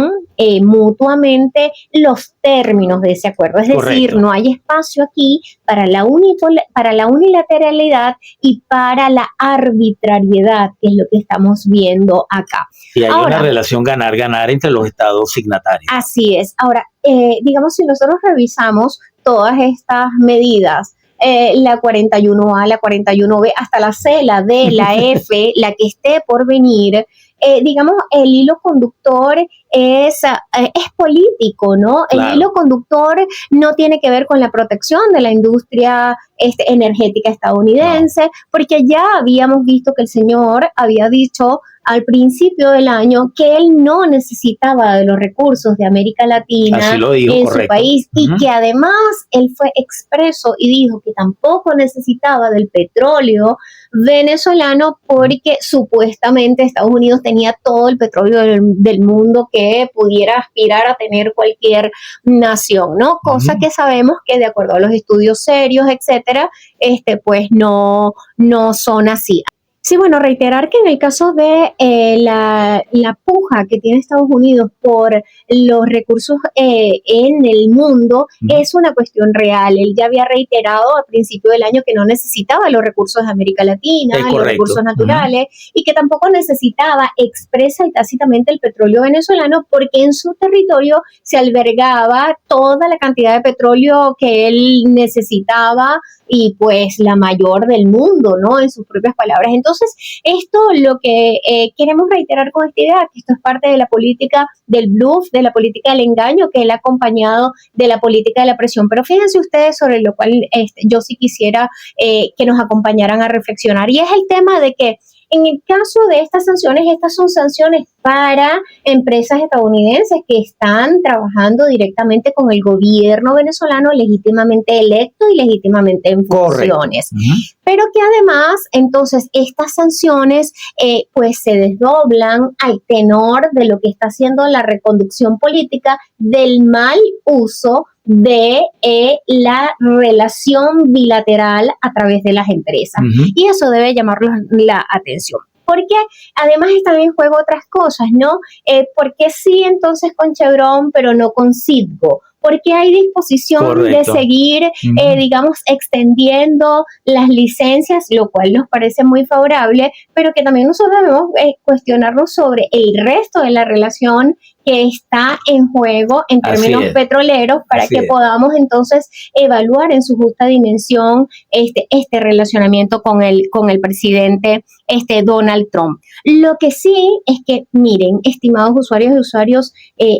mutuamente los términos de ese acuerdo. Es decir, no hay espacio aquí para la unilateralidad y para la arbitrariedad, que es lo que estamos viendo acá. Y hay una relación ganar-ganar entre los estados signatarios. Así es. Ahora, digamos, si nosotros revisamos todas estas medidas, la 41A, la 41B, hasta la C, la D, la F, la que esté por venir, digamos, el hilo conductor es político, ¿no? Claro. El hilo conductor no tiene que ver con la protección de la industria energética estadounidense, porque ya habíamos visto que el señor había dicho al principio del año que él no necesitaba de los recursos de América Latina en su país, y que además él fue expreso y dijo que tampoco necesitaba del petróleo venezolano, porque supuestamente Estados Unidos tenía todo el petróleo del mundo que pudiera aspirar a tener cualquier nación, ¿no? Cosa que sabemos que, de acuerdo a los estudios serios, etcétera, pues no son así. Sí, bueno, reiterar que en el caso de la puja que tiene Estados Unidos por los recursos en el mundo es una cuestión real. Él ya había reiterado a principio del año que no necesitaba los recursos de América Latina, los recursos naturales, y que tampoco necesitaba expresa y tácitamente el petróleo venezolano, porque en su territorio se albergaba toda la cantidad de petróleo que él necesitaba, y pues la mayor del mundo, ¿no? En sus propias palabras. Entonces, esto lo que queremos reiterar con esta idea, que esto es parte de la política del bluff, de la política del engaño, que él ha acompañado de la política de la presión. Pero fíjense ustedes, sobre lo cual yo sí quisiera que nos acompañaran a reflexionar, y es el tema de que en el caso de estas sanciones, estas son sanciones para empresas estadounidenses que están trabajando directamente con el gobierno venezolano, legítimamente electo y legítimamente en funciones. Pero que además, entonces, estas sanciones pues se desdoblan al tenor de lo que está haciendo la reconducción política del mal uso de la relación bilateral a través de las empresas. Y eso debe llamarnos la atención. Porque además están en juego otras cosas, ¿no? ¿Por qué sí entonces con Chevron, pero no con Citgo? Porque hay disposición de seguir, digamos, extendiendo las licencias, lo cual nos parece muy favorable, pero que también nosotros debemos cuestionarnos sobre el resto de la relación que está en juego en términos petroleros, para que podamos entonces evaluar en su justa dimensión este relacionamiento con el presidente Donald Trump. Lo que sí es que, miren, estimados usuarios y usuarios,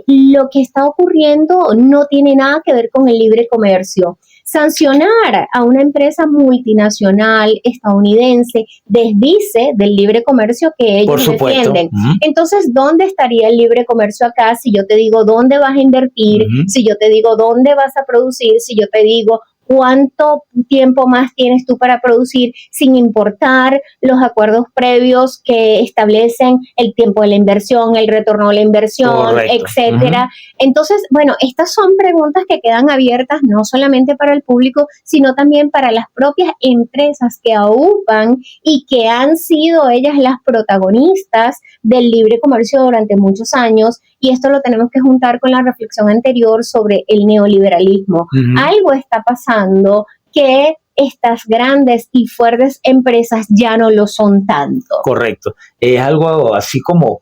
lo que está ocurriendo no tiene nada que ver con el libre comercio. Sancionar a una empresa multinacional estadounidense desdice del libre comercio que ellos defienden. Entonces, ¿dónde estaría el libre comercio acá si yo te digo dónde vas a invertir, si yo te digo dónde vas a producir, si yo te digo cuánto tiempo más tienes tú para producir, sin importar los acuerdos previos que establecen el tiempo de la inversión, el retorno de la inversión, correcto, etcétera. Entonces, bueno, estas son preguntas que quedan abiertas no solamente para el público, sino también para las propias empresas que aupan y que han sido ellas las protagonistas del libre comercio durante muchos años, y esto lo tenemos que juntar con la reflexión anterior sobre el neoliberalismo. Algo está pasando que estas grandes y fuertes empresas ya no lo son tanto. Correcto. Es algo así como,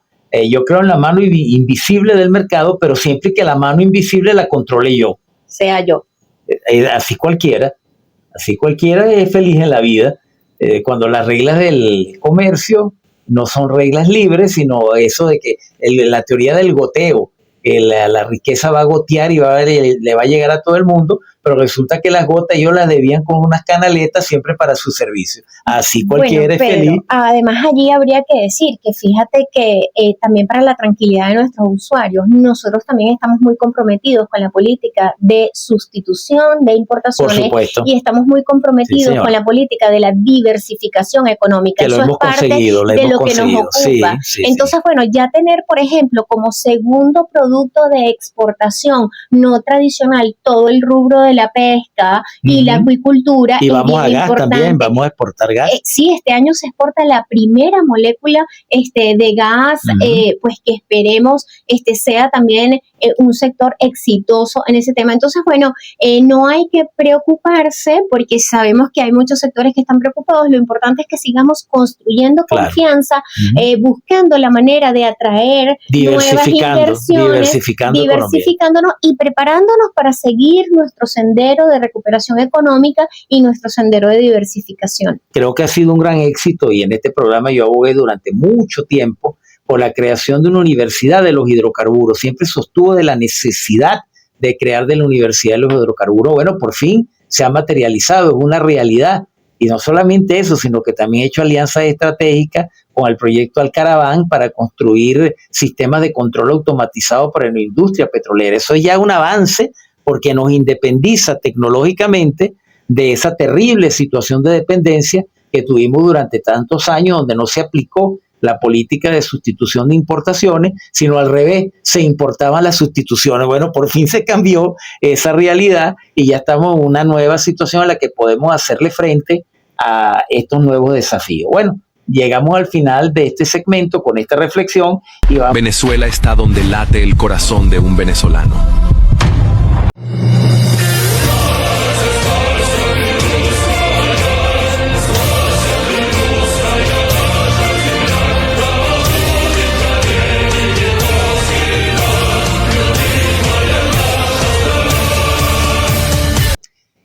yo creo en la mano invisible del mercado, pero siempre que la mano invisible la controle yo. Sea yo. Así cualquiera es feliz en la vida, cuando las reglas del comercio no son reglas libres, sino eso de que la teoría del goteo, que la riqueza va a gotear y le va a llegar a todo el mundo, pero resulta que las gotas ellos las debían con unas canaletas siempre para su servicio. Así cualquiera es feliz. Además, allí habría que decir que fíjate que también para la tranquilidad de nuestros usuarios, nosotros también estamos muy comprometidos con la política de sustitución de importaciones. Por supuesto. Y estamos muy comprometidos con la política de la diversificación económica. Que eso es parte de lo que nos ocupa. Entonces, bueno, ya tener, por ejemplo, como segundo producto de exportación no tradicional todo el rubro de la pesca y la acuicultura. Y vamos a gas también, vamos a exportar gas. Sí, este año se exporta la primera molécula de gas, pues que esperemos sea también un sector exitoso en ese tema. Entonces, bueno, no hay que preocuparse porque sabemos que hay muchos sectores que están preocupados. Lo importante es que sigamos construyendo confianza, buscando la manera de atraer nuevas inversiones, diversificándonos y preparándonos para seguir nuestro sendero de recuperación económica y nuestro sendero de diversificación. Creo que ha sido un gran éxito y en este programa yo abogué durante mucho tiempo por la creación de una universidad de los hidrocarburos. Siempre sostuvo de la necesidad de crear de la universidad de los hidrocarburos. Bueno, por fin se ha materializado, es una realidad. Y no solamente eso, sino que también he hecho alianzas estratégicas con el proyecto Alcaraván para construir sistemas de control automatizado para la industria petrolera. Eso es ya un avance porque nos independiza tecnológicamente de esa terrible situación de dependencia que tuvimos durante tantos años, donde no se aplicó la política de sustitución de importaciones, sino al revés, se importaban las sustituciones. Bueno, por fin se cambió esa realidad y ya estamos en una nueva situación en la que podemos hacerle frente a estos nuevos desafíos. Bueno, llegamos al final de este segmento con esta reflexión. Y vamos. Venezuela está donde late el corazón de un venezolano.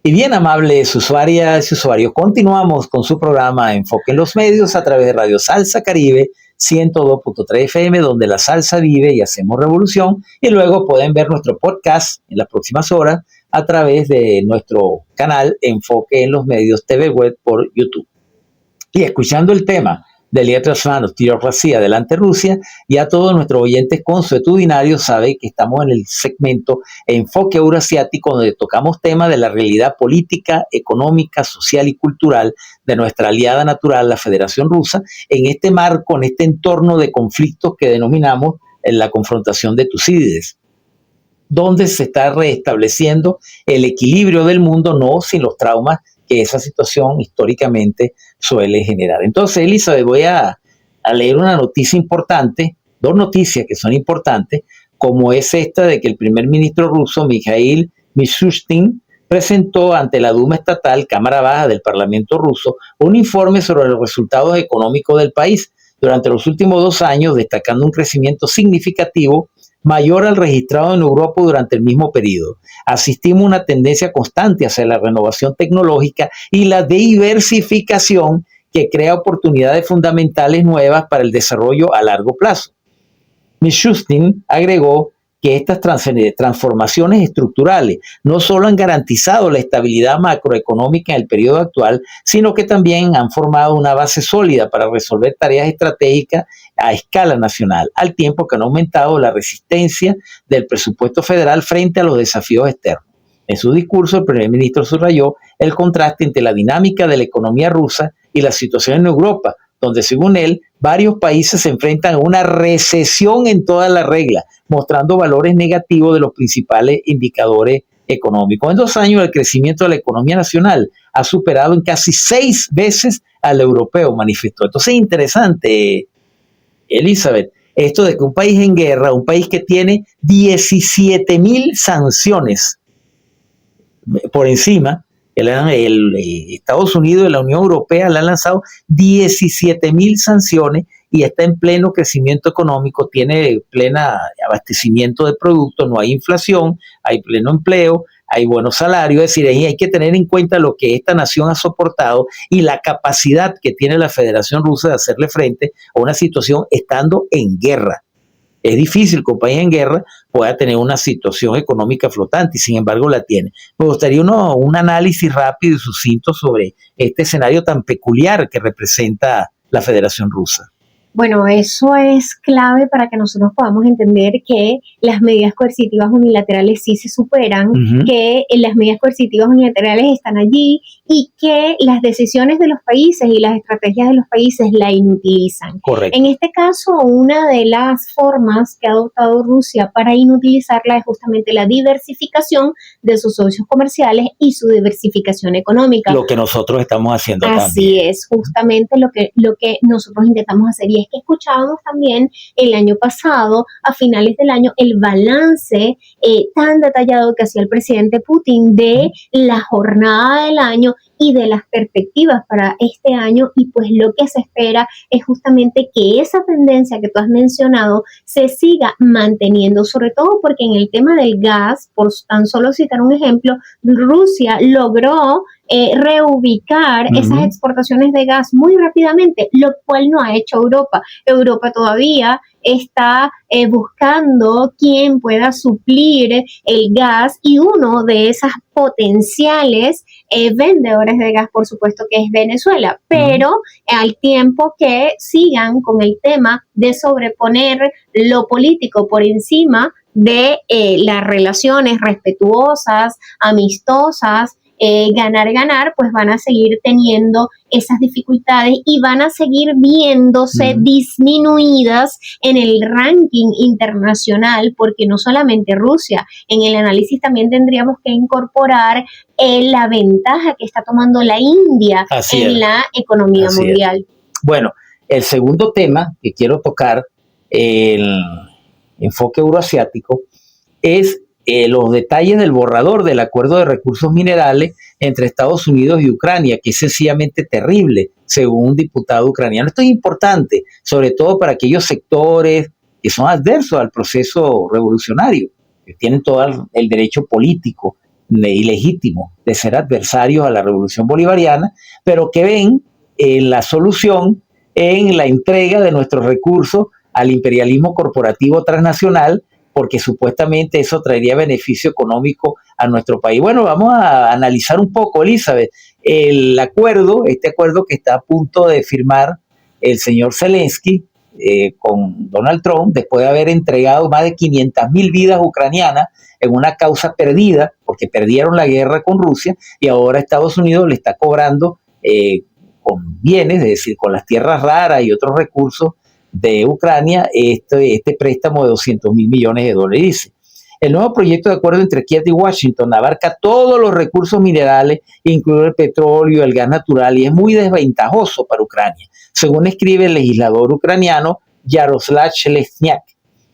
Y bien, amables usuarias y usuarios, continuamos con su programa Enfoque en los Medios a través de Radio Salsa Caribe 102.3 FM, donde la salsa vive y hacemos revolución. Y luego pueden ver nuestro podcast en las próximas horas a través de nuestro canal Enfoque en los Medios TV Web por YouTube. Y escuchando el tema de Letras Manos, Teocracia, Adelante Rusia, ya todos nuestros oyentes consuetudinarios saben que estamos en el segmento Enfoque Euroasiático, donde tocamos temas de la realidad política, económica, social y cultural de nuestra aliada natural, la Federación Rusa, en este marco, en este entorno de conflictos que denominamos la confrontación de Tucídides, donde se está restableciendo el equilibrio del mundo, no sin los traumas que esa situación históricamente suele generar. Entonces, Elizabeth, voy a leer una noticia importante, dos noticias que son importantes, como es esta de que el primer ministro ruso, Mikhail Mishustin, presentó ante la Duma Estatal, Cámara Baja del Parlamento ruso, un informe sobre los resultados económicos del país durante los últimos 2 años, destacando un crecimiento significativo mayor al registrado en Europa durante el mismo periodo. Asistimos a una tendencia constante hacia la renovación tecnológica y la diversificación que crea oportunidades fundamentales nuevas para el desarrollo a largo plazo. Mishustin agregó que estas transformaciones estructurales no solo han garantizado la estabilidad macroeconómica en el periodo actual, sino que también han formado una base sólida para resolver tareas estratégicas a escala nacional, al tiempo que han aumentado la resistencia del presupuesto federal frente a los desafíos externos. En su discurso, el primer ministro subrayó el contraste entre la dinámica de la economía rusa y la situación en Europa, donde según él, varios países se enfrentan a una recesión en toda la regla, mostrando valores negativos de los principales indicadores económicos. En 2 años, el crecimiento de la economía nacional ha superado en casi 6 veces al europeo, manifestó. Entonces, es interesante, Elizabeth, esto de que un país en guerra, un país que tiene 17.000 sanciones por encima, Estados Unidos y la Unión Europea le han lanzado 17.000 sanciones y está en pleno crecimiento económico, tiene pleno abastecimiento de productos, no hay inflación, hay pleno empleo, hay buenos salarios, es decir, ahí hay que tener en cuenta lo que esta nación ha soportado y la capacidad que tiene la Federación Rusa de hacerle frente a una situación estando en guerra. Es difícil que un país en guerra pueda tener una situación económica flotante y sin embargo la tiene. Me gustaría un análisis rápido y sucinto sobre este escenario tan peculiar que representa la Federación Rusa. Bueno, eso es clave para que nosotros podamos entender que las medidas coercitivas unilaterales sí se superan, que las medidas coercitivas unilaterales están allí y que las decisiones de los países y las estrategias de los países la inutilizan. Correcto. En este caso, una de las formas que ha adoptado Rusia para inutilizarla es justamente la diversificación de sus socios comerciales y su diversificación económica. Lo que nosotros estamos haciendo también. Así es, justamente lo que nosotros intentamos hacer. Y es que escuchábamos también el año pasado, a finales del año, el balance tan detallado que hacía el presidente Putin de la jornada del año y de las perspectivas para este año, y pues lo que se espera es justamente que esa tendencia que tú has mencionado se siga manteniendo, sobre todo porque en el tema del gas, por tan solo citar un ejemplo, Rusia logró reubicar esas exportaciones de gas muy rápidamente, lo cual no ha hecho Europa. Europa todavía está buscando quién pueda suplir el gas, y uno de esas potenciales vendedores de gas, por supuesto, que es Venezuela, pero al tiempo que sigan con el tema de sobreponer lo político por encima de las relaciones respetuosas, amistosas, ganar, pues van a seguir teniendo esas dificultades y van a seguir viéndose disminuidas en el ranking internacional, porque no solamente Rusia, en el análisis también tendríamos que incorporar la ventaja que está tomando la India la economía mundial. Bueno, el segundo tema que quiero tocar, el enfoque euroasiático, es los detalles del borrador del acuerdo de recursos minerales entre Estados Unidos y Ucrania, que es sencillamente terrible, según un diputado ucraniano. Esto es importante, sobre todo para aquellos sectores que son adversos al proceso revolucionario, que tienen todo el derecho político y legítimo de ser adversarios a la revolución bolivariana, pero que ven la solución en la entrega de nuestros recursos al imperialismo corporativo transnacional, porque supuestamente eso traería beneficio económico a nuestro país. Bueno, vamos a analizar un poco, Elizabeth, este acuerdo que está a punto de firmar el señor Zelensky con Donald Trump, después de haber entregado más de 500.000 vidas ucranianas en una causa perdida, porque perdieron la guerra con Rusia, y ahora Estados Unidos le está cobrando con bienes, es decir, con las tierras raras y otros recursos de Ucrania, este préstamo de $200.000 millones. Dice, el nuevo proyecto de acuerdo entre Kiev y Washington abarca todos los recursos minerales, incluido el petróleo, el gas natural, y es muy desventajoso para Ucrania, según escribe el legislador ucraniano Yaroslav Shelesniak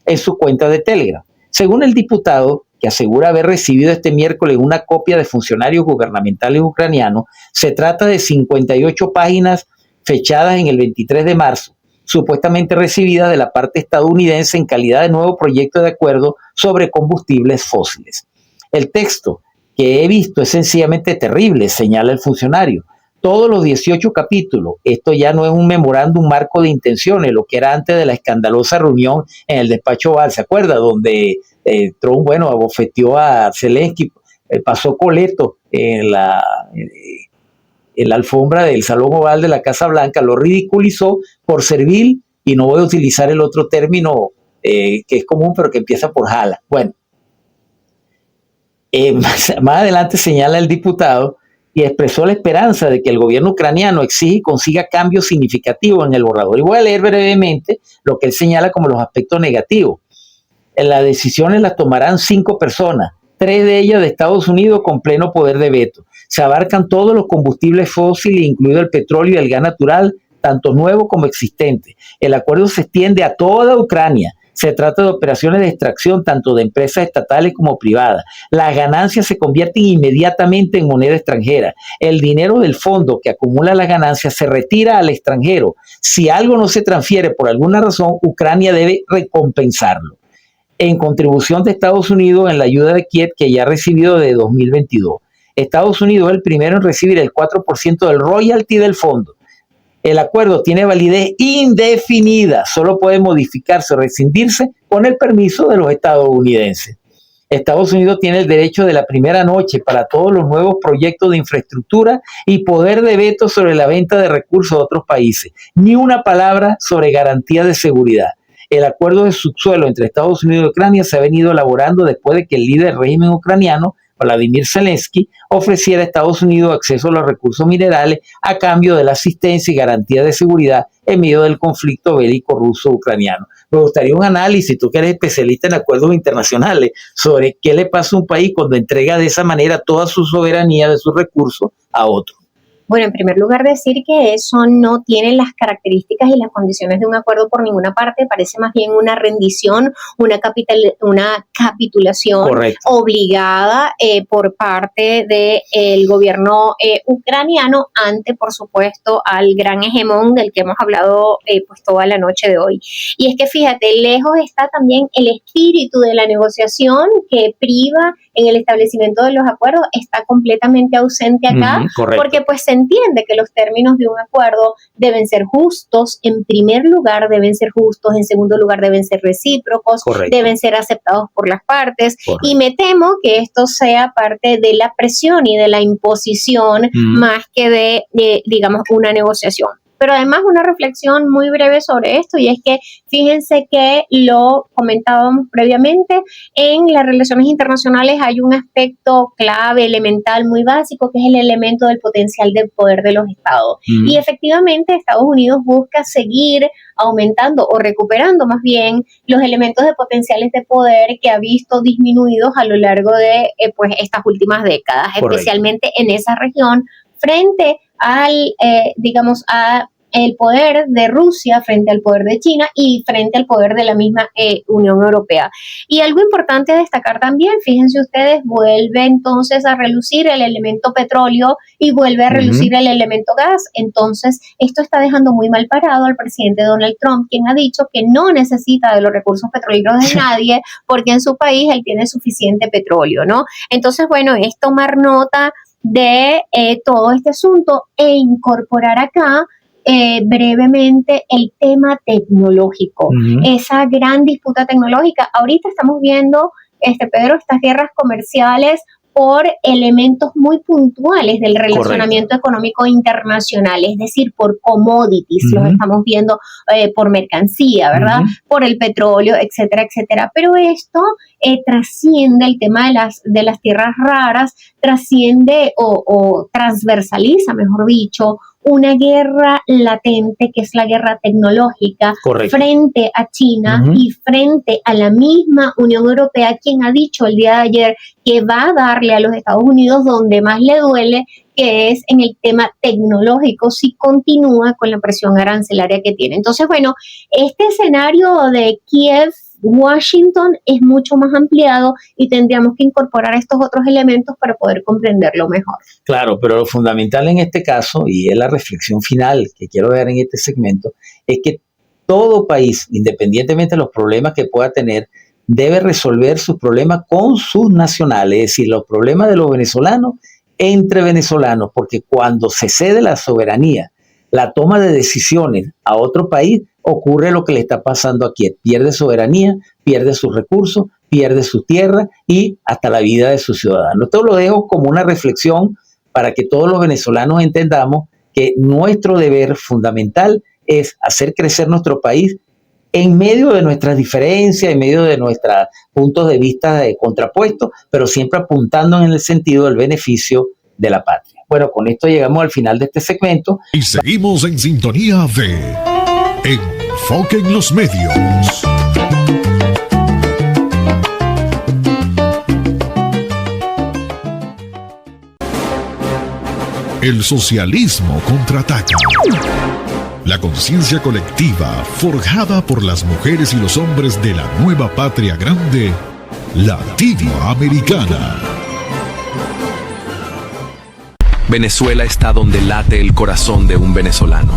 en su cuenta de Telegram. Según el diputado, que asegura haber recibido este miércoles una copia de funcionarios gubernamentales ucranianos, se trata de 58 páginas fechadas en el 23 de marzo, supuestamente recibida de la parte estadounidense en calidad de nuevo proyecto de acuerdo sobre combustibles fósiles. El texto que he visto es sencillamente terrible, señala el funcionario. Todos los 18 capítulos, esto ya no es un memorándum marco de intenciones, lo que era antes de la escandalosa reunión en el despacho Oval, ¿se acuerda? Donde Trump, abofeteó a Zelensky, pasó coleto en la alfombra del Salón Oval de la Casa Blanca, lo ridiculizó por servil, y no voy a utilizar el otro término que es común, pero que empieza por jala. Bueno, Más adelante señala el diputado y expresó la esperanza de que el gobierno ucraniano exige y consiga cambios significativos en el borrador. Y voy a leer brevemente lo que él señala como los aspectos negativos. Las decisiones las tomarán 5 personas, 3 de ellas de Estados Unidos con pleno poder de veto. Se abarcan todos los combustibles fósiles, incluido el petróleo y el gas natural, tanto nuevos como existentes. El acuerdo se extiende a toda Ucrania. Se trata de operaciones de extracción tanto de empresas estatales como privadas. Las ganancias se convierten inmediatamente en moneda extranjera. El dinero del fondo que acumula las ganancias se retira al extranjero. Si algo no se transfiere por alguna razón, Ucrania debe recompensarlo. En contribución de Estados Unidos en la ayuda de Kiev que ya ha recibido de 2022. Estados Unidos es el primero en recibir el 4% del royalty del fondo. El acuerdo tiene validez indefinida, solo puede modificarse o rescindirse con el permiso de los estadounidenses. Estados Unidos tiene el derecho de la primera noche para todos los nuevos proyectos de infraestructura y poder de veto sobre la venta de recursos a otros países. Ni una palabra sobre garantía de seguridad. El acuerdo de subsuelo entre Estados Unidos y Ucrania se ha venido elaborando después de que el líder del régimen ucraniano, Vladimir Zelensky, ofreciera a Estados Unidos acceso a los recursos minerales a cambio de la asistencia y garantía de seguridad en medio del conflicto bélico ruso-ucraniano. Me gustaría un análisis, tú que eres especialista en acuerdos internacionales, sobre qué le pasa a un país cuando entrega de esa manera toda su soberanía de sus recursos a otro. Bueno, en primer lugar decir que eso no tiene las características y las condiciones de un acuerdo por ninguna parte, parece más bien una rendición, una capitulación Correcto. Obligada por parte del gobierno ucraniano ante, por supuesto, al gran hegemón del que hemos hablado pues toda la noche de hoy. Y es que fíjate, lejos está también el espíritu de la negociación que priva en el establecimiento de los acuerdos, está completamente ausente acá, porque pues se entiende que los términos de un acuerdo deben ser justos, en primer lugar deben ser justos, en segundo lugar deben ser recíprocos, deben ser aceptados por las partes, y me temo que esto sea parte de la presión y de la imposición más que de, digamos, una negociación. Pero además una reflexión muy breve sobre esto, y es que fíjense que lo comentábamos previamente, en las relaciones internacionales hay un aspecto clave, elemental, muy básico, que es el elemento del potencial del poder de los estados. Y efectivamente Estados Unidos busca seguir aumentando o recuperando más bien los elementos de potenciales de poder que ha visto disminuidos a lo largo de pues estas últimas décadas, especialmente en esa región, frente al, digamos, a el poder de Rusia frente al poder de China y frente al poder de la misma Unión Europea. Y algo importante a destacar también, fíjense ustedes, vuelve entonces a relucir el elemento petróleo y vuelve a relucir el elemento gas. Entonces, esto está dejando muy mal parado al presidente Donald Trump, quien ha dicho que no necesita de los recursos petroleros de nadie porque en su país él tiene suficiente petróleo, ¿no? Entonces, bueno, es tomar nota de todo este asunto e incorporar acá brevemente el tema tecnológico, esa gran disputa tecnológica. Ahorita estamos viendo, Pedro, estas guerras comerciales por elementos muy puntuales del relacionamiento económico internacional, es decir, por commodities, los estamos viendo por mercancía, ¿verdad? Por el petróleo, etcétera, etcétera. Pero esto trasciende el tema de las tierras raras, trasciende o transversaliza, mejor dicho, una guerra latente que es la guerra tecnológica frente a China y frente a la misma Unión Europea, quien ha dicho el día de ayer que va a darle a los Estados Unidos donde más le duele, que es en el tema tecnológico, si continúa con la presión arancelaria que tiene. Entonces, bueno, este escenario de Kiev, Washington es mucho más ampliado y tendríamos que incorporar estos otros elementos para poder comprenderlo mejor. Claro, pero lo fundamental en este caso, y es la reflexión final que quiero ver en este segmento, es que todo país, independientemente de los problemas que pueda tener, debe resolver sus problemas con sus nacionales, es decir, los problemas de los venezolanos entre venezolanos, porque cuando se cede la soberanía, la toma de decisiones a otro país, ocurre lo que le está pasando aquí, pierde soberanía, pierde sus recursos, pierde su tierra y hasta la vida de sus ciudadanos. Esto lo dejo como una reflexión para que todos los venezolanos entendamos que nuestro deber fundamental es hacer crecer nuestro país en medio de nuestras diferencias, en medio de nuestros puntos de vista contrapuestos, pero siempre apuntando en el sentido del beneficio de la patria. Bueno, con esto llegamos al final de este segmento. Y seguimos en sintonía de Enfoque en los Medios. El socialismo contraataca. La conciencia colectiva forjada por las mujeres y los hombres de la nueva patria grande, latinoamericana. Venezuela está donde late el corazón de un venezolano.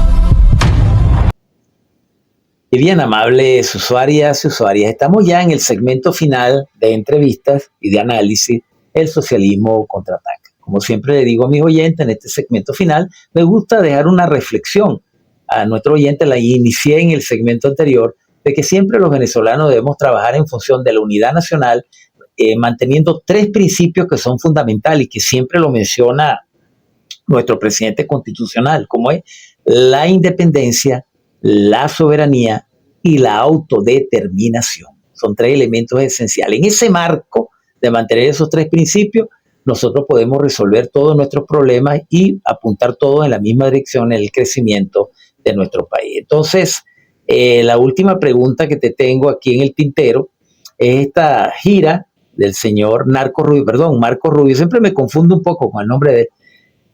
Y bien, amables usuarias y usuarias, estamos ya en el segmento final de entrevistas y de análisis, el socialismo contraataca. Como siempre le digo a mis oyentes en este segmento final, me gusta dejar una reflexión a nuestro oyente, la inicié en el segmento anterior, de que siempre los venezolanos debemos trabajar en función de la unidad nacional, manteniendo 3 principios que son fundamentales y que siempre lo menciona nuestro presidente constitucional, como es la independencia, la soberanía y la autodeterminación. Son 3 elementos esenciales. En ese marco de mantener esos 3 principios, nosotros podemos resolver todos nuestros problemas y apuntar todos en la misma dirección, en el crecimiento de nuestro país. Entonces, la última pregunta que te tengo aquí en el tintero es esta gira del señor Marco Rubio. Siempre me confundo un poco con el nombre de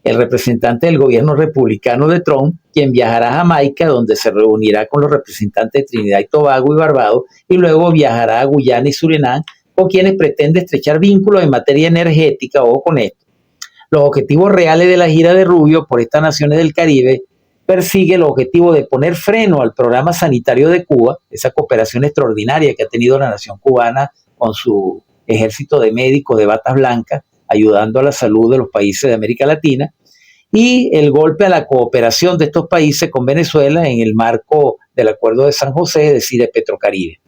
el representante del gobierno republicano de Trump, quien viajará a Jamaica, donde se reunirá con los representantes de Trinidad y Tobago y Barbados, y luego viajará a Guyana y Surinam, con quienes pretende estrechar vínculos en materia energética. Ojo con esto. Los objetivos reales de la gira de Rubio por estas naciones del Caribe persigue el objetivo de poner freno al programa sanitario de Cuba, esa cooperación extraordinaria que ha tenido la nación cubana con su ejército de médicos de batas blancas, ayudando a la salud de los países de América Latina, y el golpe a la cooperación de estos países con Venezuela en el marco del Acuerdo de San José, es decir, de Petrocaribe.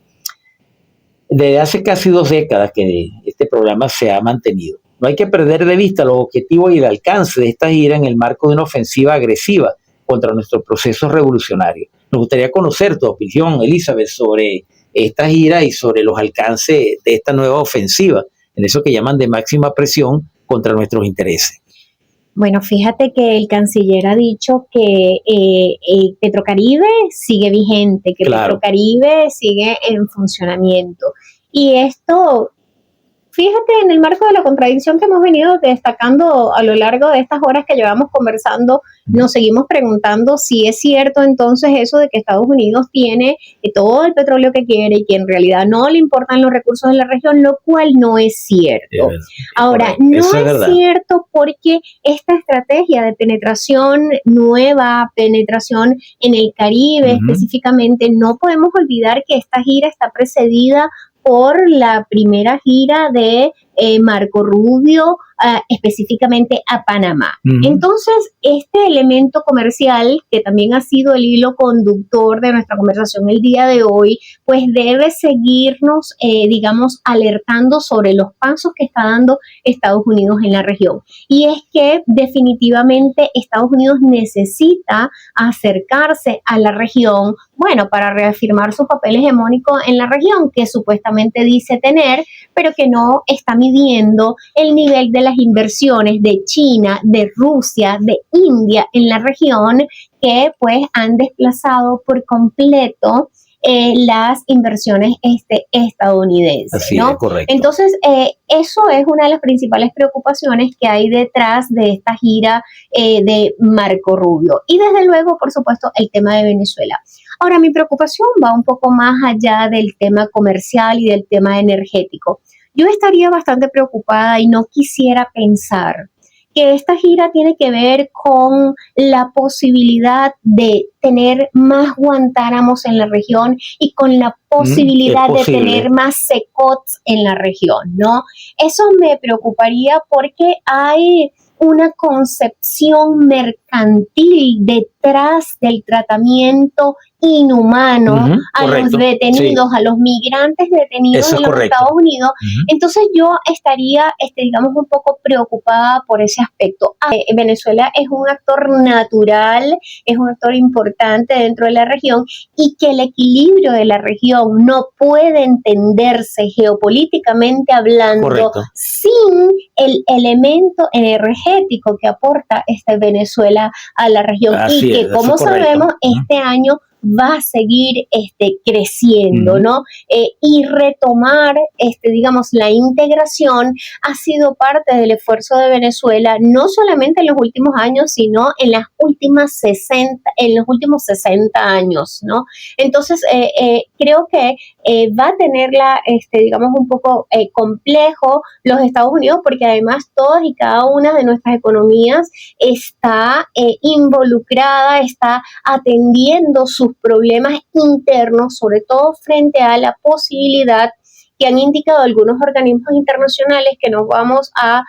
Desde hace casi 2 décadas que este programa se ha mantenido. No hay que perder de vista los objetivos y el alcance de esta gira en el marco de una ofensiva agresiva contra nuestro proceso revolucionario. Nos gustaría conocer tu opinión, Elizabeth, sobre esta gira y sobre los alcances de esta nueva ofensiva, en eso que llaman de máxima presión contra nuestros intereses. Bueno, fíjate que el canciller ha dicho que Petrocaribe sigue vigente, que claro, Petrocaribe sigue en funcionamiento. Y esto, fíjate, en el marco de la contradicción que hemos venido destacando a lo largo de estas horas que llevamos conversando, nos seguimos preguntando si es cierto entonces eso de que Estados Unidos tiene todo el petróleo que quiere y que en realidad no le importan los recursos de la región, lo cual no es cierto. Ahora, no es cierto porque esta estrategia de penetración, nueva penetración en el Caribe específicamente, no podemos olvidar que esta gira está precedida por la primera gira de Marco Rubio, específicamente a Panamá. Entonces, este elemento comercial, que también ha sido el hilo conductor de nuestra conversación el día de hoy, pues debe seguirnos, alertando sobre los pasos que está dando Estados Unidos en la región. Y es que definitivamente Estados Unidos necesita acercarse a la región, para reafirmar su papel hegemónico en la región, que supuestamente dice tener, pero que no está midiendo el nivel de las inversiones de China, de Rusia, de India en la región, que pues han desplazado por completo las inversiones estadounidenses. Así ¿no? es, correcto. Entonces, eso es una de las principales preocupaciones que hay detrás de esta gira de Marco Rubio. Y desde luego, por supuesto, el tema de Venezuela. Ahora, mi preocupación va un poco más allá del tema comercial y del tema energético. Yo estaría bastante preocupada y no quisiera pensar que esta gira tiene que ver con la posibilidad de tener más Guantánamos en la región y con la posibilidad de tener más Secots en la región, ¿no? Eso me preocuparía porque hay una concepción mercantil detrás del tratamiento inhumano a correcto, los detenidos, a los migrantes detenidos en los correcto. Estados Unidos. Entonces yo estaría, digamos, un poco preocupada por ese aspecto. Venezuela es un actor natural, es un actor importante dentro de la región, y que el equilibrio de la región no puede entenderse geopolíticamente hablando Correcto. sin el elemento energético que aporta Venezuela a la región. Así y que, es, como eso es correcto. sabemos, este año va a seguir creciendo, ¿no? Y retomar, digamos, la integración ha sido parte del esfuerzo de Venezuela, no solamente en los últimos años, sino en los últimos 60 años, ¿no? Entonces, creo que va a tenerla, digamos, un poco complejo los Estados Unidos, porque además todas y cada una de nuestras economías está involucrada, está atendiendo sus problemas internos, sobre todo frente a la posibilidad que han indicado algunos organismos internacionales que nos vamos a,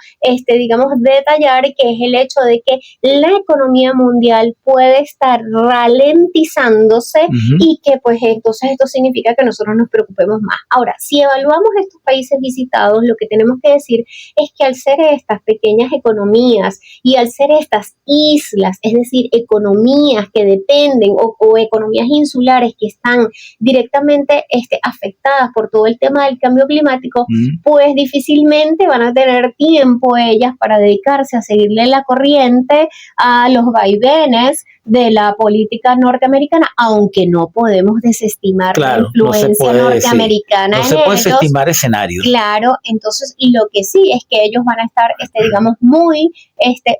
digamos, detallar, que es el hecho de que la economía mundial puede estar ralentizándose y que, pues, entonces esto significa que nosotros nos preocupemos más. Ahora, si evaluamos estos países visitados, lo que tenemos que decir es que al ser estas pequeñas economías y al ser estas islas, es decir, economías que dependen o economías insulares que están directamente afectadas por todo el tema del cambio climático, pues difícilmente van a tener tiempo ellas para dedicarse a seguirle la corriente a los vaivenes de la política norteamericana, aunque no podemos desestimar la influencia norteamericana no en se puede ellos. desestimar escenarios. Claro, entonces lo que sí es que ellos van a estar, digamos, muy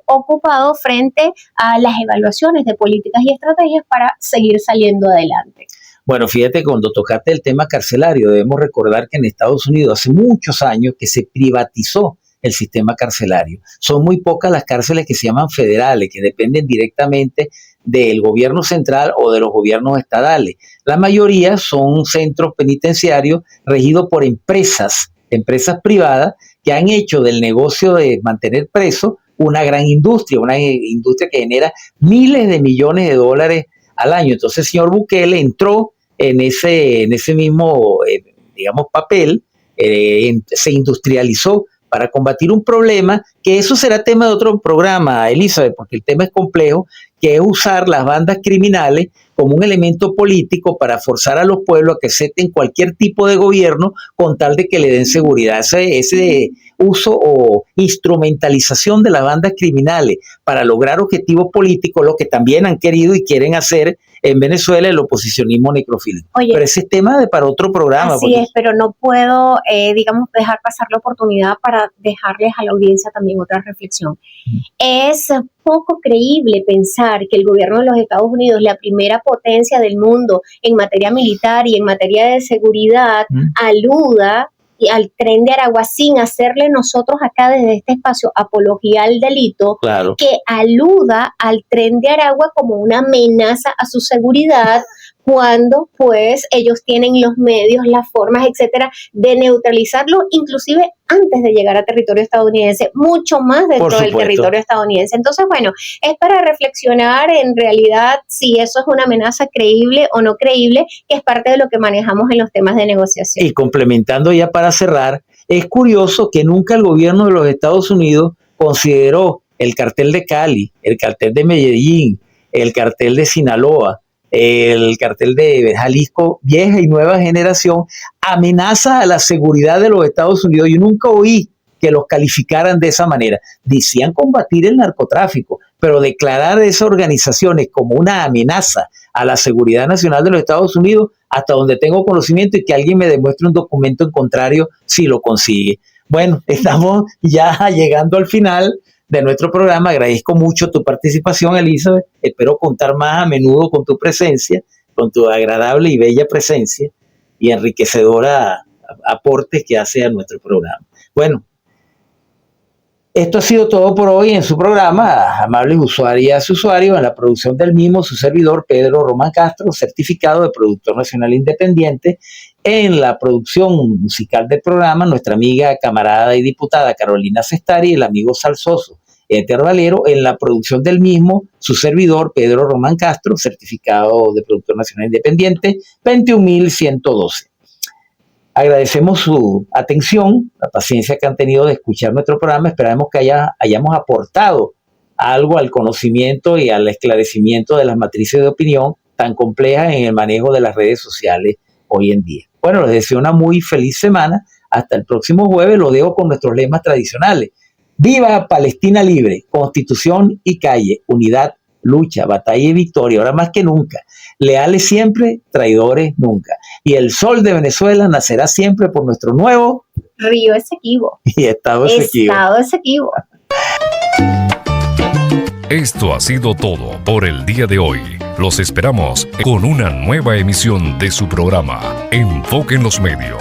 ocupados frente a las evaluaciones de políticas y estrategias para seguir saliendo adelante. Bueno, fíjate, cuando tocaste el tema carcelario, debemos recordar que en Estados Unidos hace muchos años que se privatizó el sistema carcelario. Son muy pocas las cárceles que se llaman federales, que dependen directamente del gobierno central o de los gobiernos estadales. La mayoría son centros penitenciarios regidos por empresas privadas que han hecho del negocio de mantener presos una gran industria, que genera miles de millones de dólares al año. Entonces el señor Bukele entró en ese mismo, digamos, papel, se industrializó para combatir un problema, que eso será tema de otro programa, Elizabeth, porque el tema es complejo, que es usar las bandas criminales como un elemento político para forzar a los pueblos a que acepten cualquier tipo de gobierno con tal de que le den seguridad. Ese uso o instrumentalización de las bandas criminales para lograr objetivos políticos, lo que también han querido y quieren hacer en Venezuela el oposicionismo necrofílico. Oye, pero ese es tema para otro programa. Así es, pero no puedo, digamos, dejar pasar la oportunidad para dejarles a la audiencia también otra reflexión. Es poco creíble pensar que el gobierno de los Estados Unidos, la primera potencia del mundo en materia militar y en materia de seguridad, aluda al Tren de Aragua sin hacerle nosotros acá desde este espacio apología al delito, claro, que aluda al Tren de Aragua como una amenaza a su seguridad, cuando pues ellos tienen los medios, las formas, etcétera, de neutralizarlo, inclusive antes de llegar a territorio estadounidense, mucho más dentro del territorio estadounidense. Entonces, bueno, es para reflexionar en realidad si eso es una amenaza creíble o no creíble, que es parte de lo que manejamos en los temas de negociación. Y complementando ya para cerrar, es curioso que nunca el gobierno de los Estados Unidos consideró el cartel de Cali, el cartel de Medellín, el cartel de Sinaloa, el cartel de Jalisco, vieja y nueva generación, amenaza a la seguridad de los Estados Unidos. Yo nunca oí que los calificaran de esa manera. Decían combatir el narcotráfico, pero declarar esas organizaciones como una amenaza a la seguridad nacional de los Estados Unidos, hasta donde tengo conocimiento, y que alguien me demuestre un documento en contrario si lo consigue. Bueno, estamos ya llegando al final de nuestro programa. Agradezco mucho tu participación, Elizabeth. Espero contar más a menudo con tu presencia, con tu agradable y bella presencia y enriquecedora aportes que hace a nuestro programa. Bueno, esto ha sido todo por hoy en su programa, amables usuarias y usuarios. En la producción del mismo, su servidor Pedro Román Castro, certificado de productor nacional independiente. En la producción musical del programa, nuestra amiga, camarada y diputada Carolina Cestari y el amigo Salsoso. Éter Valero, en la producción del mismo, su servidor Pedro Román Castro, certificado de productor nacional independiente 21112. Agradecemos su atención, la paciencia que han tenido de escuchar nuestro programa. Esperamos que hayamos aportado algo al conocimiento y al esclarecimiento de las matrices de opinión tan complejas en el manejo de las redes sociales hoy en día. Bueno, les deseo una muy feliz semana. Hasta el próximo jueves. Lo dejo con nuestros lemas tradicionales. Viva Palestina libre, Constitución y calle, unidad, lucha, batalla y victoria, ahora más que nunca. Leales siempre, traidores nunca. Y el sol de Venezuela nacerá siempre por nuestro nuevo Río Esequibo y Estado Esequibo. Estado Esequibo. Esto ha sido todo por el día de hoy. Los esperamos con una nueva emisión de su programa Enfoque en los Medios.